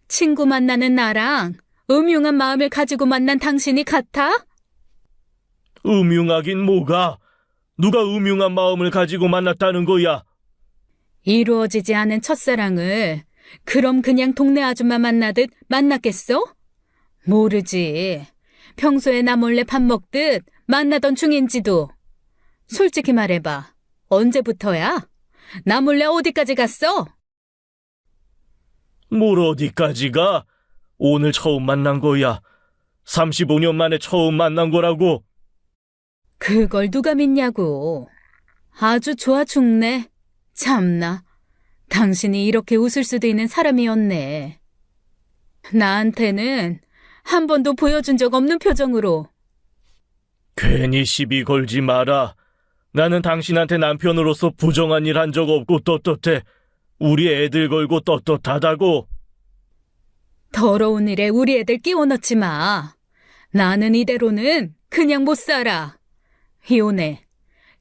친구 만나는 나랑 음흉한 마음을 가지고 만난 당신이 같아? 음흉하긴 뭐가? 누가 음흉한 마음을 가지고 만났다는 거야? 이루어지지 않은 첫사랑을 그럼 그냥 동네 아줌마 만나듯 만났겠어? 모르지. 평소에 나 몰래 밥 먹듯 만나던 중인지도. 솔직히 말해봐. 언제부터야? 나 몰래 어디까지 갔어? 뭘 어디까지 가? 오늘 처음 만난 거야. 35년 만에 처음 만난 거라고. 그걸 누가 믿냐고. 아주 좋아 죽네. 참나. 당신이 이렇게 웃을 수도 있는 사람이었네. 나한테는 한 번도 보여준 적 없는 표정으로. 괜히 시비 걸지 마라. 나는 당신한테 남편으로서 부정한 일 한 적 없고 떳떳해. 우리 애들 걸고 떳떳하다고. 더러운 일에 우리 애들 끼워 넣지 마. 나는 이대로는 그냥 못 살아. 이혼해.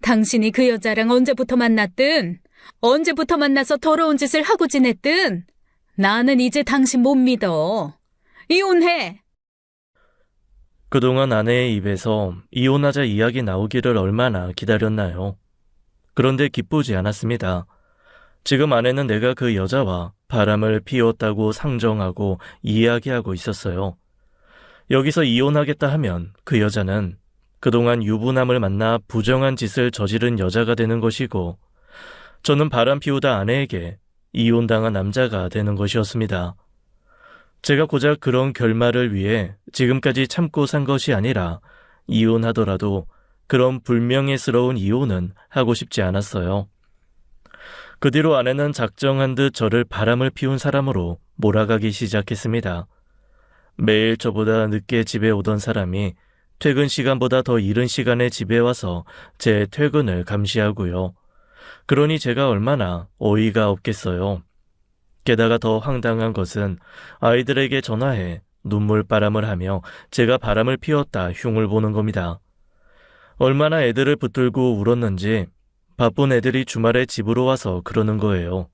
당신이 그 여자랑 언제부터 만났든, 언제부터 만나서 더러운 짓을 하고 지냈든, 나는 이제 당신 못 믿어. 이혼해. 그동안 아내의 입에서 이혼하자 이야기 나오기를 얼마나 기다렸나요? 그런데 기쁘지 않았습니다. 지금 아내는 내가 그 여자와 바람을 피웠다고 상정하고 이야기하고 있었어요. 여기서 이혼하겠다 하면 그 여자는 그동안 유부남을 만나 부정한 짓을 저지른 여자가 되는 것이고, 저는 바람 피우다 아내에게 이혼당한 남자가 되는 것이었습니다. 제가 고작 그런 결말을 위해 지금까지 참고 산 것이 아니라 이혼하더라도 그런 불명예스러운 이혼은 하고 싶지 않았어요. 그 뒤로 아내는 작정한 듯 저를 바람을 피운 사람으로 몰아가기 시작했습니다. 매일 저보다 늦게 집에 오던 사람이 퇴근 시간보다 더 이른 시간에 집에 와서 제 퇴근을 감시하고요. 그러니 제가 얼마나 어이가 없겠어요. 게다가 더 황당한 것은 아이들에게 전화해 눈물바람을 하며 제가 바람을 피웠다 흉을 보는 겁니다. 얼마나 애들을 붙들고 울었는지 바쁜 애들이 주말에 집으로 와서 그러는 거예요.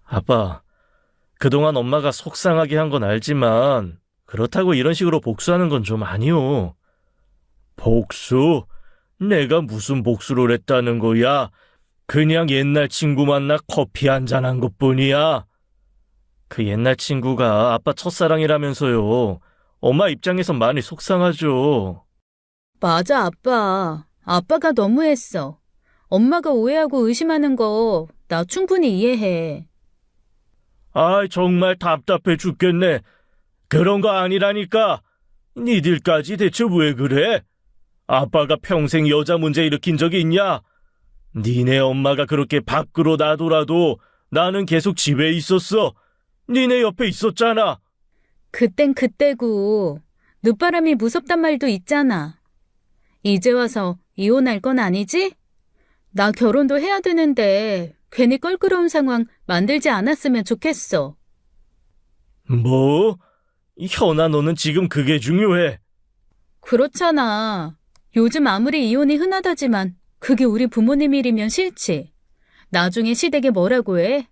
아빠, 그동안 엄마가 속상하게 한 건 알지만 그렇다고 이런 식으로 복수하는 건 좀 아니오. 복수? 내가 무슨 복수를 했다는 거야? 그냥 옛날 친구 만나 커피 한잔한 것뿐이야. 그 옛날 친구가 아빠 첫사랑이라면서요. 엄마 입장에선 많이 속상하죠. 맞아, 아빠. 아빠가 너무했어. 엄마가 오해하고 의심하는 거 나 충분히 이해해. 아이, 정말 답답해 죽겠네. 그런 거 아니라니까. 니들까지 대체 왜 그래? 아빠가 평생 여자 문제 일으킨 적이 있냐? 니네 엄마가 그렇게 밖으로 나더라도 나는 계속 집에 있었어. 니네 옆에 있었잖아. 그땐 그때고 늦바람이 무섭단 말도 있잖아. 이제 와서 이혼할 건 아니지? 나 결혼도 해야 되는데 괜히 껄끄러운 상황 만들지 않았으면 좋겠어. 뭐? 현아, 너는 지금 그게 중요해. 그렇잖아. 요즘 아무리 이혼이 흔하다지만 그게 우리 부모님 일이면 싫지. 나중에 시댁에 뭐라고 해?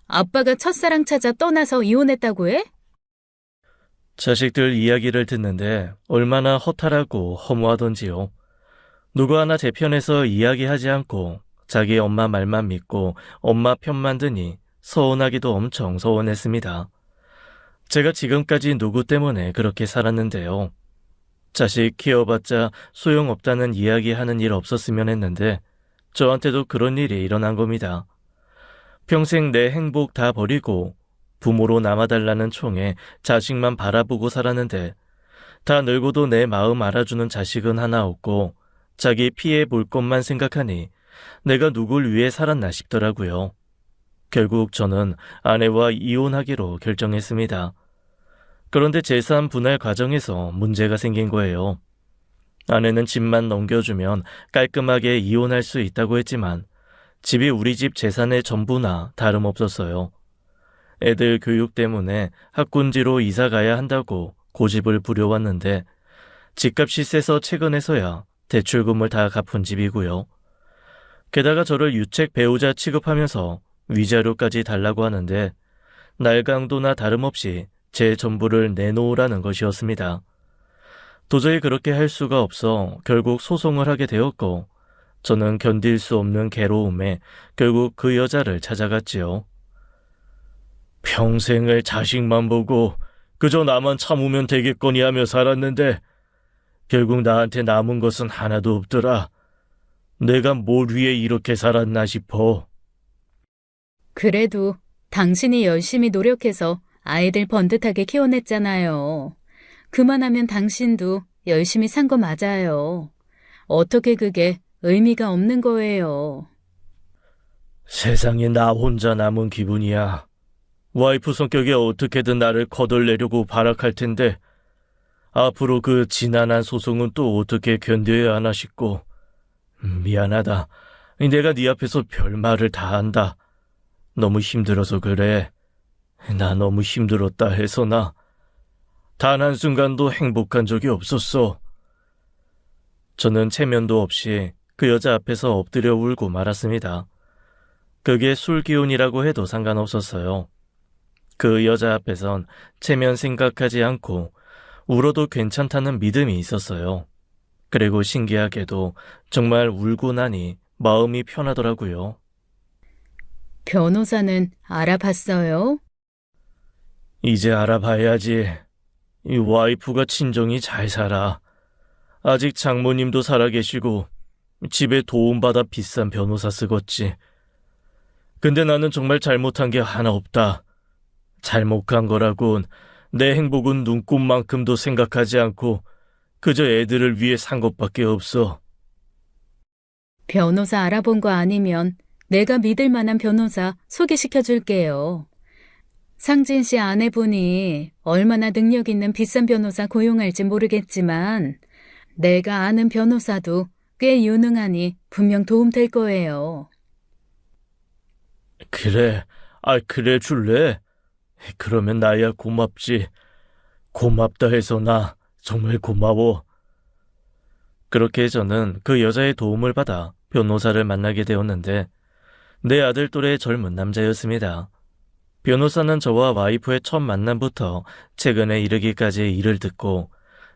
아빠가 첫사랑 찾아 떠나서 이혼했다고 해? 자식들 이야기를 듣는데 얼마나 허탈하고 허무하던지요. 누구 하나 제 편에서 이야기하지 않고 자기 엄마 말만 믿고 엄마 편만 드니 서운하기도 엄청 서운했습니다. 제가 지금까지 누구 때문에 그렇게 살았는데요. 자식 키워봤자 소용없다는 이야기하는 일 없었으면 했는데 저한테도 그런 일이 일어난 겁니다. 평생 내 행복 다 버리고 부모로 남아달라는 총에 자식만 바라보고 살았는데 다 늙어도 내 마음 알아주는 자식은 하나 없고 자기 피해 볼 것만 생각하니 내가 누굴 위해 살았나 싶더라고요. 결국 저는 아내와 이혼하기로 결정했습니다. 그런데 재산 분할 과정에서 문제가 생긴 거예요. 아내는 집만 넘겨주면 깔끔하게 이혼할 수 있다고 했지만 집이 우리 집 재산의 전부나 다름없었어요. 애들 교육 때문에 학군지로 이사 가야 한다고 고집을 부려왔는데 집값이 세서 최근에서야 대출금을 다 갚은 집이고요. 게다가 저를 유책 배우자 취급하면서 위자료까지 달라고 하는데 날강도나 다름없이 제 전부를 내놓으라는 것이었습니다. 도저히 그렇게 할 수가 없어 결국 소송을 하게 되었고 저는 견딜 수 없는 괴로움에 결국 그 여자를 찾아갔지요. 평생을 자식만 보고 그저 나만 참으면 되겠거니 하며 살았는데 결국 나한테 남은 것은 하나도 없더라. 내가 뭘 위해 이렇게 살았나 싶어. 그래도 당신이 열심히 노력해서 아이들 번듯하게 키워냈잖아요. 그만하면 당신도 열심히 산 거 맞아요. 어떻게 그게 의미가 없는 거예요. 세상에 나 혼자 남은 기분이야. 와이프 성격에 어떻게든 나를 거덜내려고 발악할 텐데 앞으로 그 지난한 소송은 또 어떻게 견뎌야 하나 싶고 미안하다. 내가 네 앞에서 별말을 다 한다. 너무 힘들어서 그래. 나 너무 힘들었다 해서 나 단 한순간도 행복한 적이 없었어. 저는 체면도 없이 그 여자 앞에서 엎드려 울고 말았습니다. 그게 술 기운이라고 해도 상관없었어요. 그 여자 앞에선 체면 생각하지 않고 울어도 괜찮다는 믿음이 있었어요. 그리고 신기하게도 정말 울고 나니 마음이 편하더라고요. 변호사는 알아봤어요? 이제 알아봐야지. 이 와이프가 친정이 잘 살아. 아직 장모님도 살아계시고 집에 도움받아 비싼 변호사 쓰겄지. 근데 나는 정말 잘못한 게 하나 없다. 잘못한 거라곤 내 행복은 눈꼽만큼도 생각하지 않고 그저 애들을 위해 산 것밖에 없어. 변호사 알아본 거 아니면 내가 믿을 만한 변호사 소개시켜 줄게요. 상진 씨 아내분이 얼마나 능력 있는 비싼 변호사 고용할지 모르겠지만 내가 아는 변호사도 꽤 유능하니 분명 도움 될 거예요. 그래, 그래 줄래? 그러면 나야 고맙지. 고맙다 해서 나 정말 고마워. 그렇게 저는 그 여자의 도움을 받아 변호사를 만나게 되었는데 내 아들 또래의 젊은 남자였습니다. 변호사는 저와 와이프의 첫 만남부터 최근에 이르기까지의 일을 듣고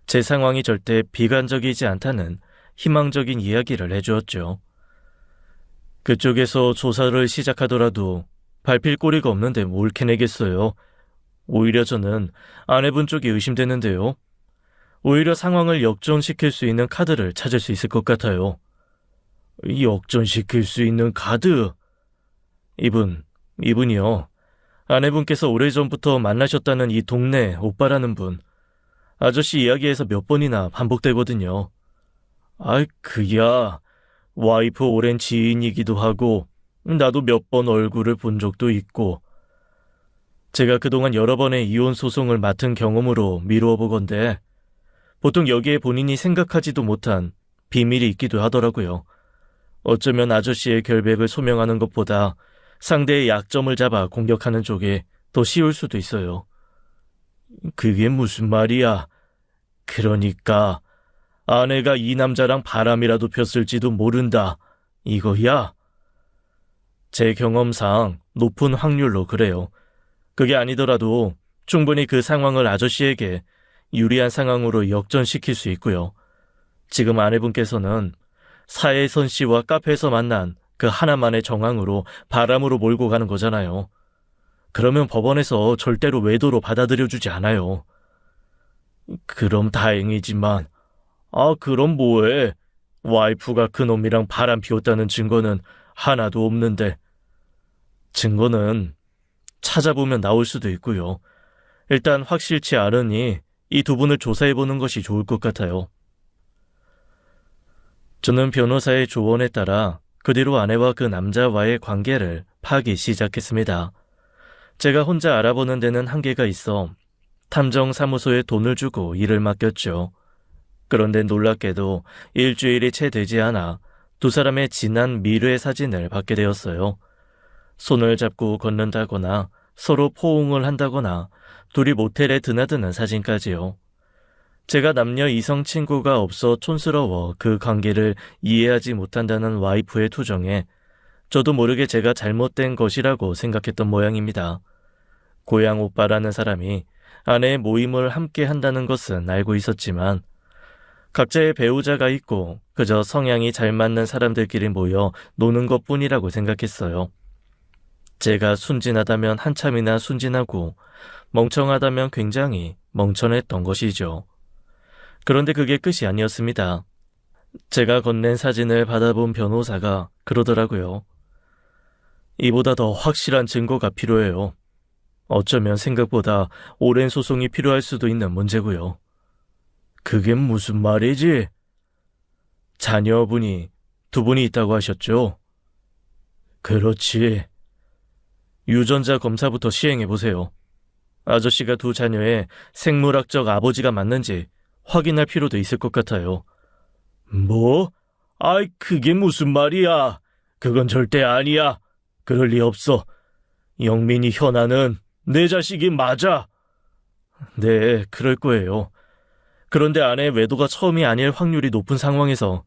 제 상황이 절대 비관적이지 않다는 희망적인 이야기를 해주었죠. 그쪽에서 조사를 시작하더라도 밟힐 꼬리가 없는데 뭘 캐내겠어요. 오히려 저는 아내분 쪽이 의심되는데요. 오히려 상황을 역전시킬 수 있는 카드를 찾을 수 있을 것 같아요. 역전시킬 수 있는 카드? 이분이요. 아내분께서 오래전부터 만나셨다는 이 동네 오빠라는 분. 아저씨 이야기에서 몇 번이나 반복되거든요. 아이, 그야 와이프 오랜 지인이기도 하고 나도 몇 번 얼굴을 본 적도 있고 제가 그동안 여러 번의 이혼 소송을 맡은 경험으로 미루어 보건대 보통 여기에 본인이 생각하지도 못한 비밀이 있기도 하더라고요. 어쩌면 아저씨의 결백을 소명하는 것보다 상대의 약점을 잡아 공격하는 쪽이 더 쉬울 수도 있어요. 그게 무슨 말이야? 그러니까 아내가 이 남자랑 바람이라도 폈을지도 모른다. 이거야? 제 경험상 높은 확률로 그래요. 그게 아니더라도 충분히 그 상황을 아저씨에게 유리한 상황으로 역전시킬 수 있고요. 지금 아내분께서는 사혜선 씨와 카페에서 만난 그 하나만의 정황으로 바람으로 몰고 가는 거잖아요. 그러면 법원에서 절대로 외도로 받아들여주지 않아요. 그럼 다행이지만, 그럼 뭐해? 와이프가 그놈이랑 바람 피웠다는 증거는 하나도 없는데. 증거는 찾아보면 나올 수도 있고요. 일단 확실치 않으니 이 두 분을 조사해보는 것이 좋을 것 같아요. 저는 변호사의 조언에 따라 그 뒤로 아내와 그 남자와의 관계를 파기 시작했습니다. 제가 혼자 알아보는 데는 한계가 있어 탐정사무소에 돈을 주고 일을 맡겼죠. 그런데 놀랍게도 일주일이 채 되지 않아 두 사람의 지난 미래 사진을 받게 되었어요. 손을 잡고 걷는다거나 서로 포옹을 한다거나 둘이 모텔에 드나드는 사진까지요. 제가 남녀 이성 친구가 없어 촌스러워 그 관계를 이해하지 못한다는 와이프의 투정에 저도 모르게 제가 잘못된 것이라고 생각했던 모양입니다. 고향 오빠라는 사람이 아내의 모임을 함께 한다는 것은 알고 있었지만 각자의 배우자가 있고 그저 성향이 잘 맞는 사람들끼리 모여 노는 것뿐이라고 생각했어요. 제가 순진하다면 한참이나 순진하고 멍청하다면 굉장히 멍청했던 것이죠. 그런데 그게 끝이 아니었습니다. 제가 건넨 사진을 받아본 변호사가 그러더라고요. 이보다 더 확실한 증거가 필요해요. 어쩌면 생각보다 오랜 소송이 필요할 수도 있는 문제고요. 그게 무슨 말이지? 자녀분이 두 분이 있다고 하셨죠? 그렇지. 유전자 검사부터 시행해보세요. 아저씨가 두 자녀의 생물학적 아버지가 맞는지 확인할 필요도 있을 것 같아요. 뭐? 아이, 그게 무슨 말이야? 그건 절대 아니야. 그럴 리 없어. 영민이 현아는 내 자식이 맞아. 네, 그럴 거예요. 그런데 아내의 외도가 처음이 아닐 확률이 높은 상황에서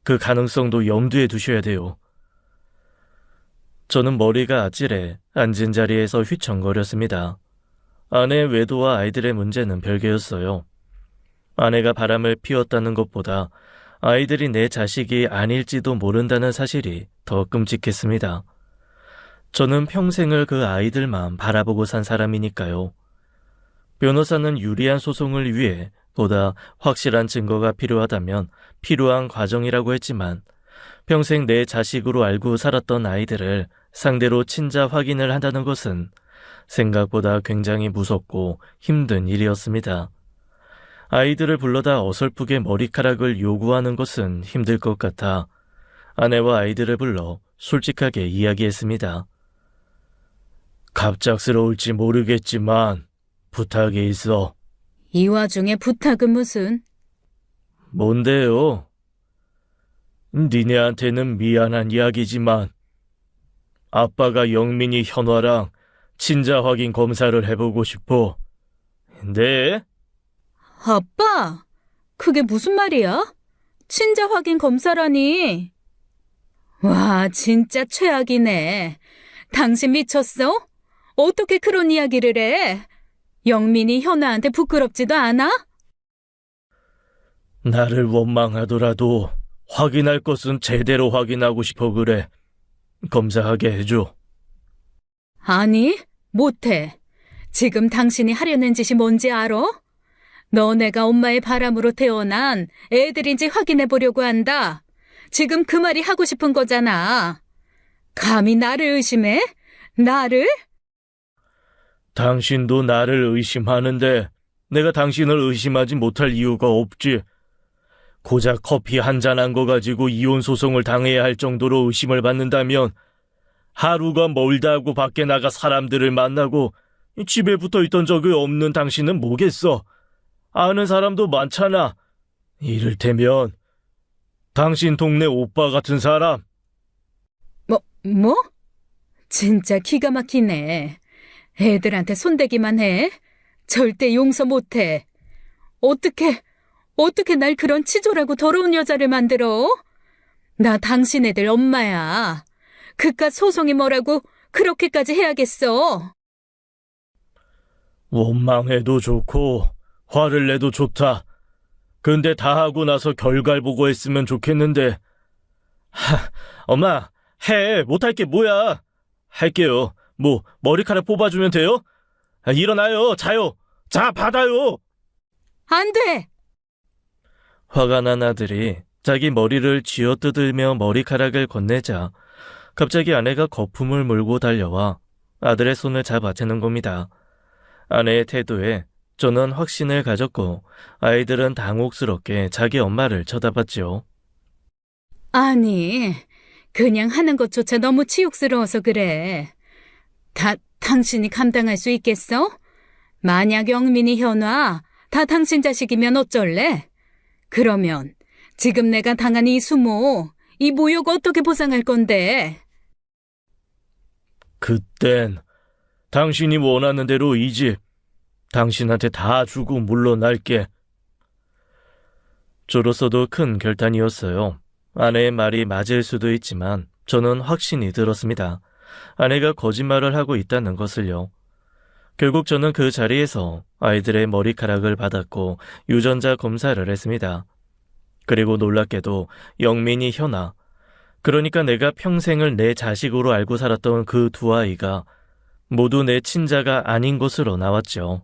그 가능성도 염두에 두셔야 돼요. 저는 머리가 아찔해 앉은 자리에서 휘청거렸습니다. 아내의 외도와 아이들의 문제는 별개였어요. 아내가 바람을 피웠다는 것보다 아이들이 내 자식이 아닐지도 모른다는 사실이 더 끔찍했습니다. 저는 평생을 그 아이들만 바라보고 산 사람이니까요. 변호사는 유리한 소송을 위해 보다 확실한 증거가 필요하다면 필요한 과정이라고 했지만 평생 내 자식으로 알고 살았던 아이들을 상대로 친자 확인을 한다는 것은 생각보다 굉장히 무섭고 힘든 일이었습니다. 아이들을 불러다 어설프게 머리카락을 요구하는 것은 힘들 것 같아 아내와 아이들을 불러 솔직하게 이야기했습니다. 갑작스러울지 모르겠지만 부탁이 있어. 이 와중에 부탁은 무슨? 뭔데요? 니네한테는 미안한 이야기지만 아빠가 영민이 현화랑 친자 확인 검사를 해보고 싶어. 네? 아빠, 그게 무슨 말이야? 친자 확인 검사라니. 와, 진짜 최악이네. 당신 미쳤어? 어떻게 그런 이야기를 해? 영민이 현아한테 부끄럽지도 않아? 나를 원망하더라도 확인할 것은 제대로 확인하고 싶어 그래. 검사하게 해줘. 아니, 못해. 지금 당신이 하려는 짓이 뭔지 알아? 너네가 엄마의 바람으로 태어난 애들인지 확인해 보려고 한다. 지금 그 말이 하고 싶은 거잖아. 감히 나를 의심해? 나를? 당신도 나를 의심하는데 내가 당신을 의심하지 못할 이유가 없지. 고작 커피 한 잔 한 거 가지고 이혼 소송을 당해야 할 정도로 의심을 받는다면 하루가 멀다 하고 밖에 나가 사람들을 만나고 집에 붙어 있던 적이 없는 당신은 뭐겠어? 아는 사람도 많잖아. 이를테면 당신 동네 오빠 같은 사람. 뭐? 진짜 기가 막히네. 애들한테 손대기만 해? 절대 용서 못해. 어떻게 날 그런 치졸하고 더러운 여자를 만들어? 나 당신 애들 엄마야. 그깟 소송이 뭐라고 그렇게까지 해야겠어? 원망해도 좋고 화를 내도 좋다. 근데 다 하고 나서 결과를 보고 했으면 좋겠는데. 엄마, 해. 못할 게 뭐야. 할게요. 머리카락 뽑아주면 돼요? 일어나요. 자요. 자, 받아요. 안 돼! 화가 난 아들이 자기 머리를 쥐어뜯으며 머리카락을 건네자 갑자기 아내가 거품을 물고 달려와 아들의 손을 잡아채는 겁니다. 아내의 태도에 저는 확신을 가졌고 아이들은 당혹스럽게 자기 엄마를 쳐다봤지요. 아니, 그냥 하는 것조차 너무 치욕스러워서 그래. 당신이 감당할 수 있겠어? 만약 영민이, 현아, 다 당신 자식이면 어쩔래? 그러면 지금 내가 당한 이 수모, 이 모욕 어떻게 보상할 건데? 그땐 당신이 원하는 대로 이 집 당신한테 다 주고 물러날게. 저로서도 큰 결단이었어요. 아내의 말이 맞을 수도 있지만 저는 확신이 들었습니다. 아내가 거짓말을 하고 있다는 것을요. 결국 저는 그 자리에서 아이들의 머리카락을 받았고 유전자 검사를 했습니다. 그리고 놀랍게도 영민이, 현아, 그러니까 내가 평생을 내 자식으로 알고 살았던 그 두 아이가 모두 내 친자가 아닌 것으로 나왔죠.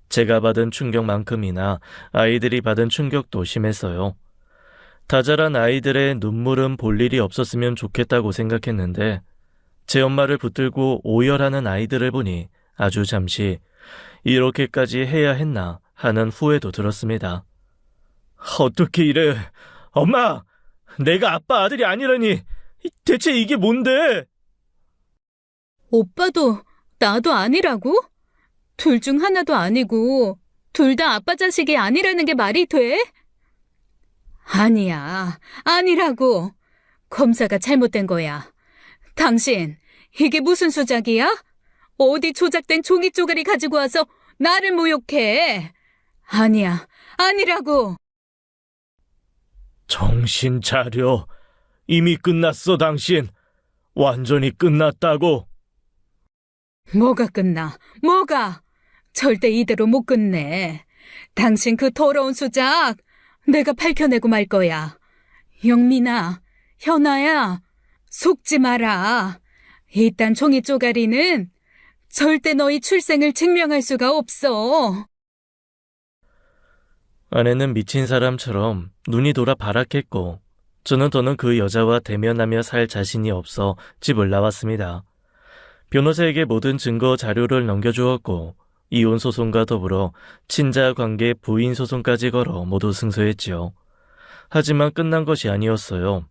제가 받은 충격만큼이나 아이들이 받은 충격도 심했어요. 다 자란 아이들의 눈물은 볼 일이 없었으면 좋겠다고 생각했는데 제 엄마를 붙들고 오열하는 아이들을 보니 아주 잠시 이렇게까지 해야 했나 하는 후회도 들었습니다. 어떻게 이래? 엄마! 내가 아빠 아들이 아니라니! 대체 이게 뭔데? 오빠도 나도 아니라고? 둘 중 하나도 아니고 둘 다 아빠 자식이 아니라는 게 말이 돼? 아니야, 아니라고. 검사가 잘못된 거야. 당신, 이게 무슨 수작이야? 어디 조작된 종이 쪼가리 가지고 와서 나를 모욕해. 아니야, 아니라고. 정신 차려. 이미 끝났어, 당신. 완전히 끝났다고. 뭐가 끝나? 뭐가? 절대 이대로 못 끝내. 당신 그 더러운 수작 내가 밝혀내고 말 거야. 영민아, 현아야, 속지 마라. 이딴 종이 쪼가리는 절대 너희 출생을 증명할 수가 없어. 아내는 미친 사람처럼 눈이 돌아 발악했고 저는 더는 그 여자와 대면하며 살 자신이 없어 집을 나왔습니다. 변호사에게 모든 증거 자료를 넘겨주었고 이혼 소송과 더불어 친자 관계 부인 소송까지 걸어 모두 승소했지요. 하지만 끝난 것이 아니었어요.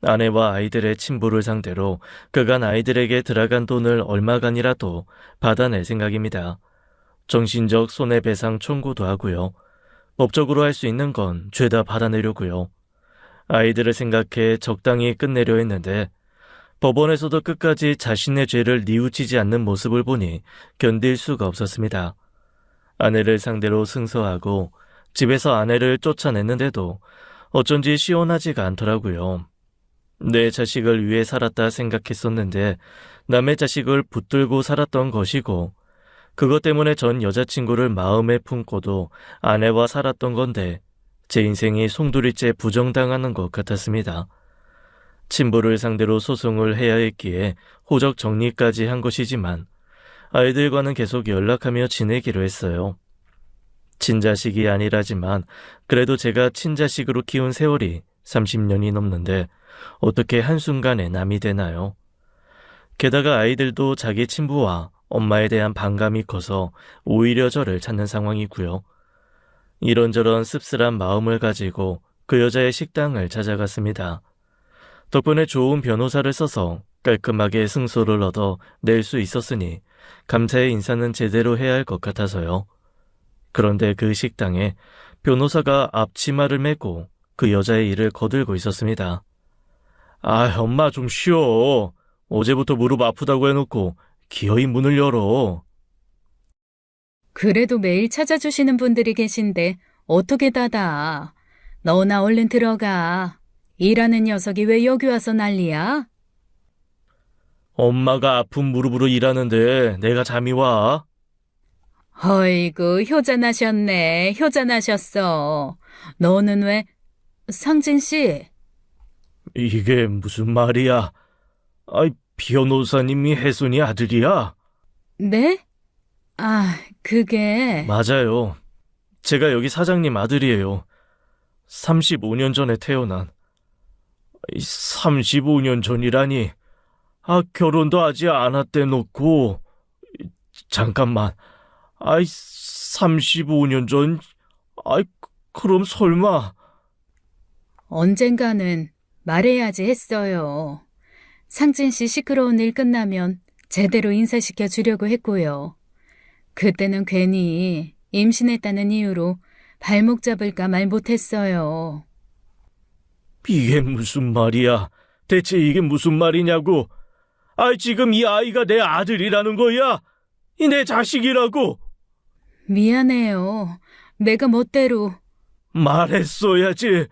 아내와 아이들의 친부를 상대로 그간 아이들에게 들어간 돈을 얼마간이라도 받아낼 생각입니다. 정신적 손해배상 청구도 하고요. 법적으로 할 수 있는 건 죄다 받아내려고요. 아이들을 생각해 적당히 끝내려 했는데 법원에서도 끝까지 자신의 죄를 뉘우치지 않는 모습을 보니 견딜 수가 없었습니다. 아내를 상대로 승소하고 집에서 아내를 쫓아냈는데도 어쩐지 시원하지가 않더라고요. 내 자식을 위해 살았다 생각했었는데 남의 자식을 붙들고 살았던 것이고 그것 때문에 전 여자친구를 마음에 품고도 아내와 살았던 건데 제 인생이 송두리째 부정당하는 것 같았습니다. 친부를 상대로 소송을 해야 했기에 호적 정리까지 한 것이지만 아이들과는 계속 연락하며 지내기로 했어요. 친자식이 아니라지만 그래도 제가 친자식으로 키운 세월이 30년이 넘는데 어떻게 한순간에 남이 되나요? 게다가 아이들도 자기 친부와 엄마에 대한 반감이 커서 오히려 저를 찾는 상황이고요. 이런저런 씁쓸한 마음을 가지고 그 여자의 식당을 찾아갔습니다. 덕분에 좋은 변호사를 써서 깔끔하게 승소를 얻어 낼 수 있었으니 감사의 인사는 제대로 해야 할 것 같아서요. 그런데 그 식당에 변호사가 앞치마를 메고 그 여자의 일을 거들고 있었습니다. 아, 엄마 좀 쉬어. 어제부터 무릎 아프다고 해놓고 기어이 문을 열어. 그래도 매일 찾아주시는 분들이 계신데 어떻게 닫아? 너나 얼른 들어가. 일하는 녀석이 왜 여기 와서 난리야? 엄마가 아픈 무릎으로 일하는데 내가 잠이 와? 어이구, 효자나셨네. 효자나셨어. 너는 왜... 상진 씨, 이게 무슨 말이야? 아이, 변호사님이 혜순이 아들이야? 네? 아, 그게... 맞아요. 제가 여기 사장님 아들이에요. 35년 전에 태어난. 35년 전이라니. 아, 결혼도 아직 안 했대 놓고. 잠깐만. 아이, 35년 전? 아이, 그럼 설마. 언젠가는 말해야지 했어요. 상진 씨 시끄러운 일 끝나면 제대로 인사시켜 주려고 했고요. 그때는 괜히 임신했다는 이유로 발목 잡을까 말 못했어요. 이게 무슨 말이야? 대체 이게 무슨 말이냐고? 아이, 지금 이 아이가 내 아들이라는 거야? 이 내 자식이라고? 미안해요. 내가 멋대로. 말했어야지.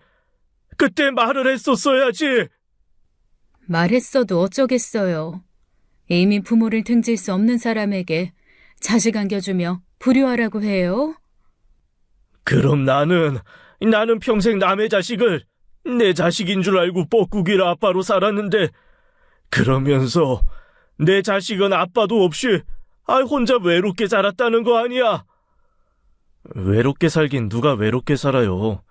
그때 말을 했었어야지. 말했어도 어쩌겠어요. 이미 부모를 등질 수 없는 사람에게 자식 안겨주며 불효하라고 해요? 그럼 나는 평생 남의 자식을 내 자식인 줄 알고 뻐꾸기를 아빠로 살았는데, 그러면서 내 자식은 아빠도 없이 혼자 외롭게 자랐다는 거 아니야? 외롭게 살긴 누가 외롭게 살아요.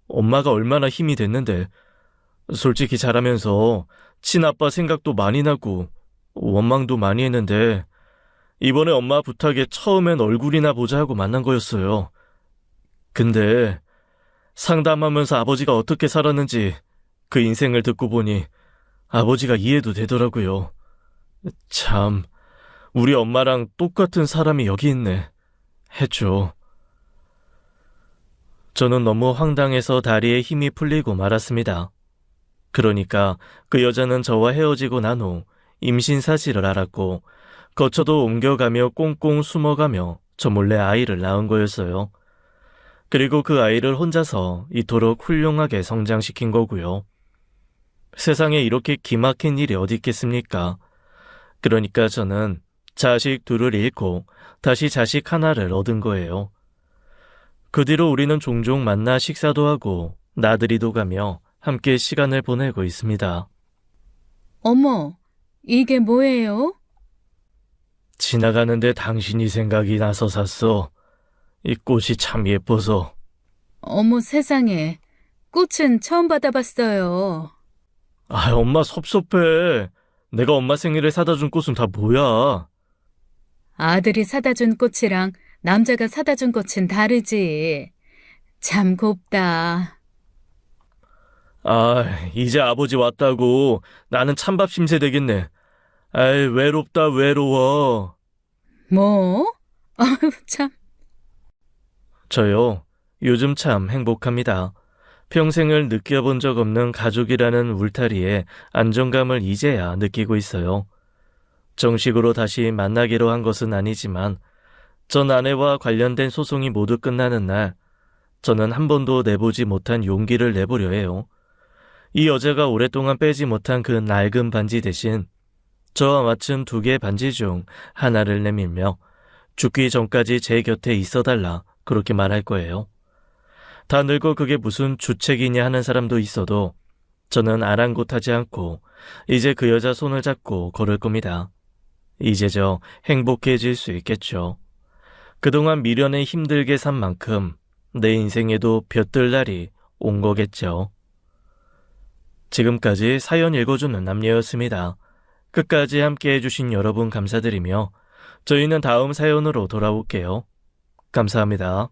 엄마가 얼마나 힘이 됐는데. 솔직히 잘하면서 친아빠 생각도 많이 나고 원망도 많이 했는데, 이번에 엄마 부탁에 처음엔 얼굴이나 보자 하고 만난 거였어요. 근데 상담하면서 아버지가 어떻게 살았는지 그 인생을 듣고 보니 아버지가 이해도 되더라고요. 참, 우리 엄마랑 똑같은 사람이 여기 있네 했죠. 저는 너무 황당해서 다리에 힘이 풀리고 말았습니다. 그러니까 그 여자는 저와 헤어지고 난 후 임신 사실을 알았고 거처도 옮겨가며 꽁꽁 숨어가며 저 몰래 아이를 낳은 거였어요. 그리고 그 아이를 혼자서 이토록 훌륭하게 성장시킨 거고요. 세상에 이렇게 기막힌 일이 어디 있겠습니까? 그러니까 저는 자식 둘을 잃고 다시 자식 하나를 얻은 거예요. 그 뒤로 우리는 종종 만나 식사도 하고 나들이도 가며 함께 시간을 보내고 있습니다. 어머, 이게 뭐예요? 지나가는데 당신이 생각이 나서 샀어. 이 꽃이 참 예뻐서. 어머 세상에, 꽃은 처음 받아봤어요. 아, 엄마 섭섭해. 내가 엄마 생일에 사다 준 꽃은 다 뭐야? 아들이 사다 준 꽃이랑 남자가 사다 준 꽃은 다르지. 참 곱다. 아, 이제 아버지 왔다고. 나는 찬밥 심세 되겠네. 아이, 외롭다, 외로워. 뭐? 아유, 참. 저요, 요즘 참 행복합니다. 평생을 느껴본 적 없는 가족이라는 울타리에 안정감을 이제야 느끼고 있어요. 정식으로 다시 만나기로 한 것은 아니지만 전 아내와 관련된 소송이 모두 끝나는 날 저는 한 번도 내보지 못한 용기를 내보려 해요. 이 여자가 오랫동안 빼지 못한 그 낡은 반지 대신 저와 맞춘 2개 반지 중 하나를 내밀며 죽기 전까지 제 곁에 있어달라 그렇게 말할 거예요. 다 늙어 그게 무슨 주책이냐 하는 사람도 있어도 저는 아랑곳하지 않고 이제 그 여자 손을 잡고 걸을 겁니다. 이제 저 행복해질 수 있겠죠. 그동안 미련에 힘들게 산 만큼 내 인생에도 볕들 날이 온 거겠죠. 지금까지 사연 읽어주는 남녀였습니다. 끝까지 함께 해주신 여러분 감사드리며 저희는 다음 사연으로 돌아올게요. 감사합니다.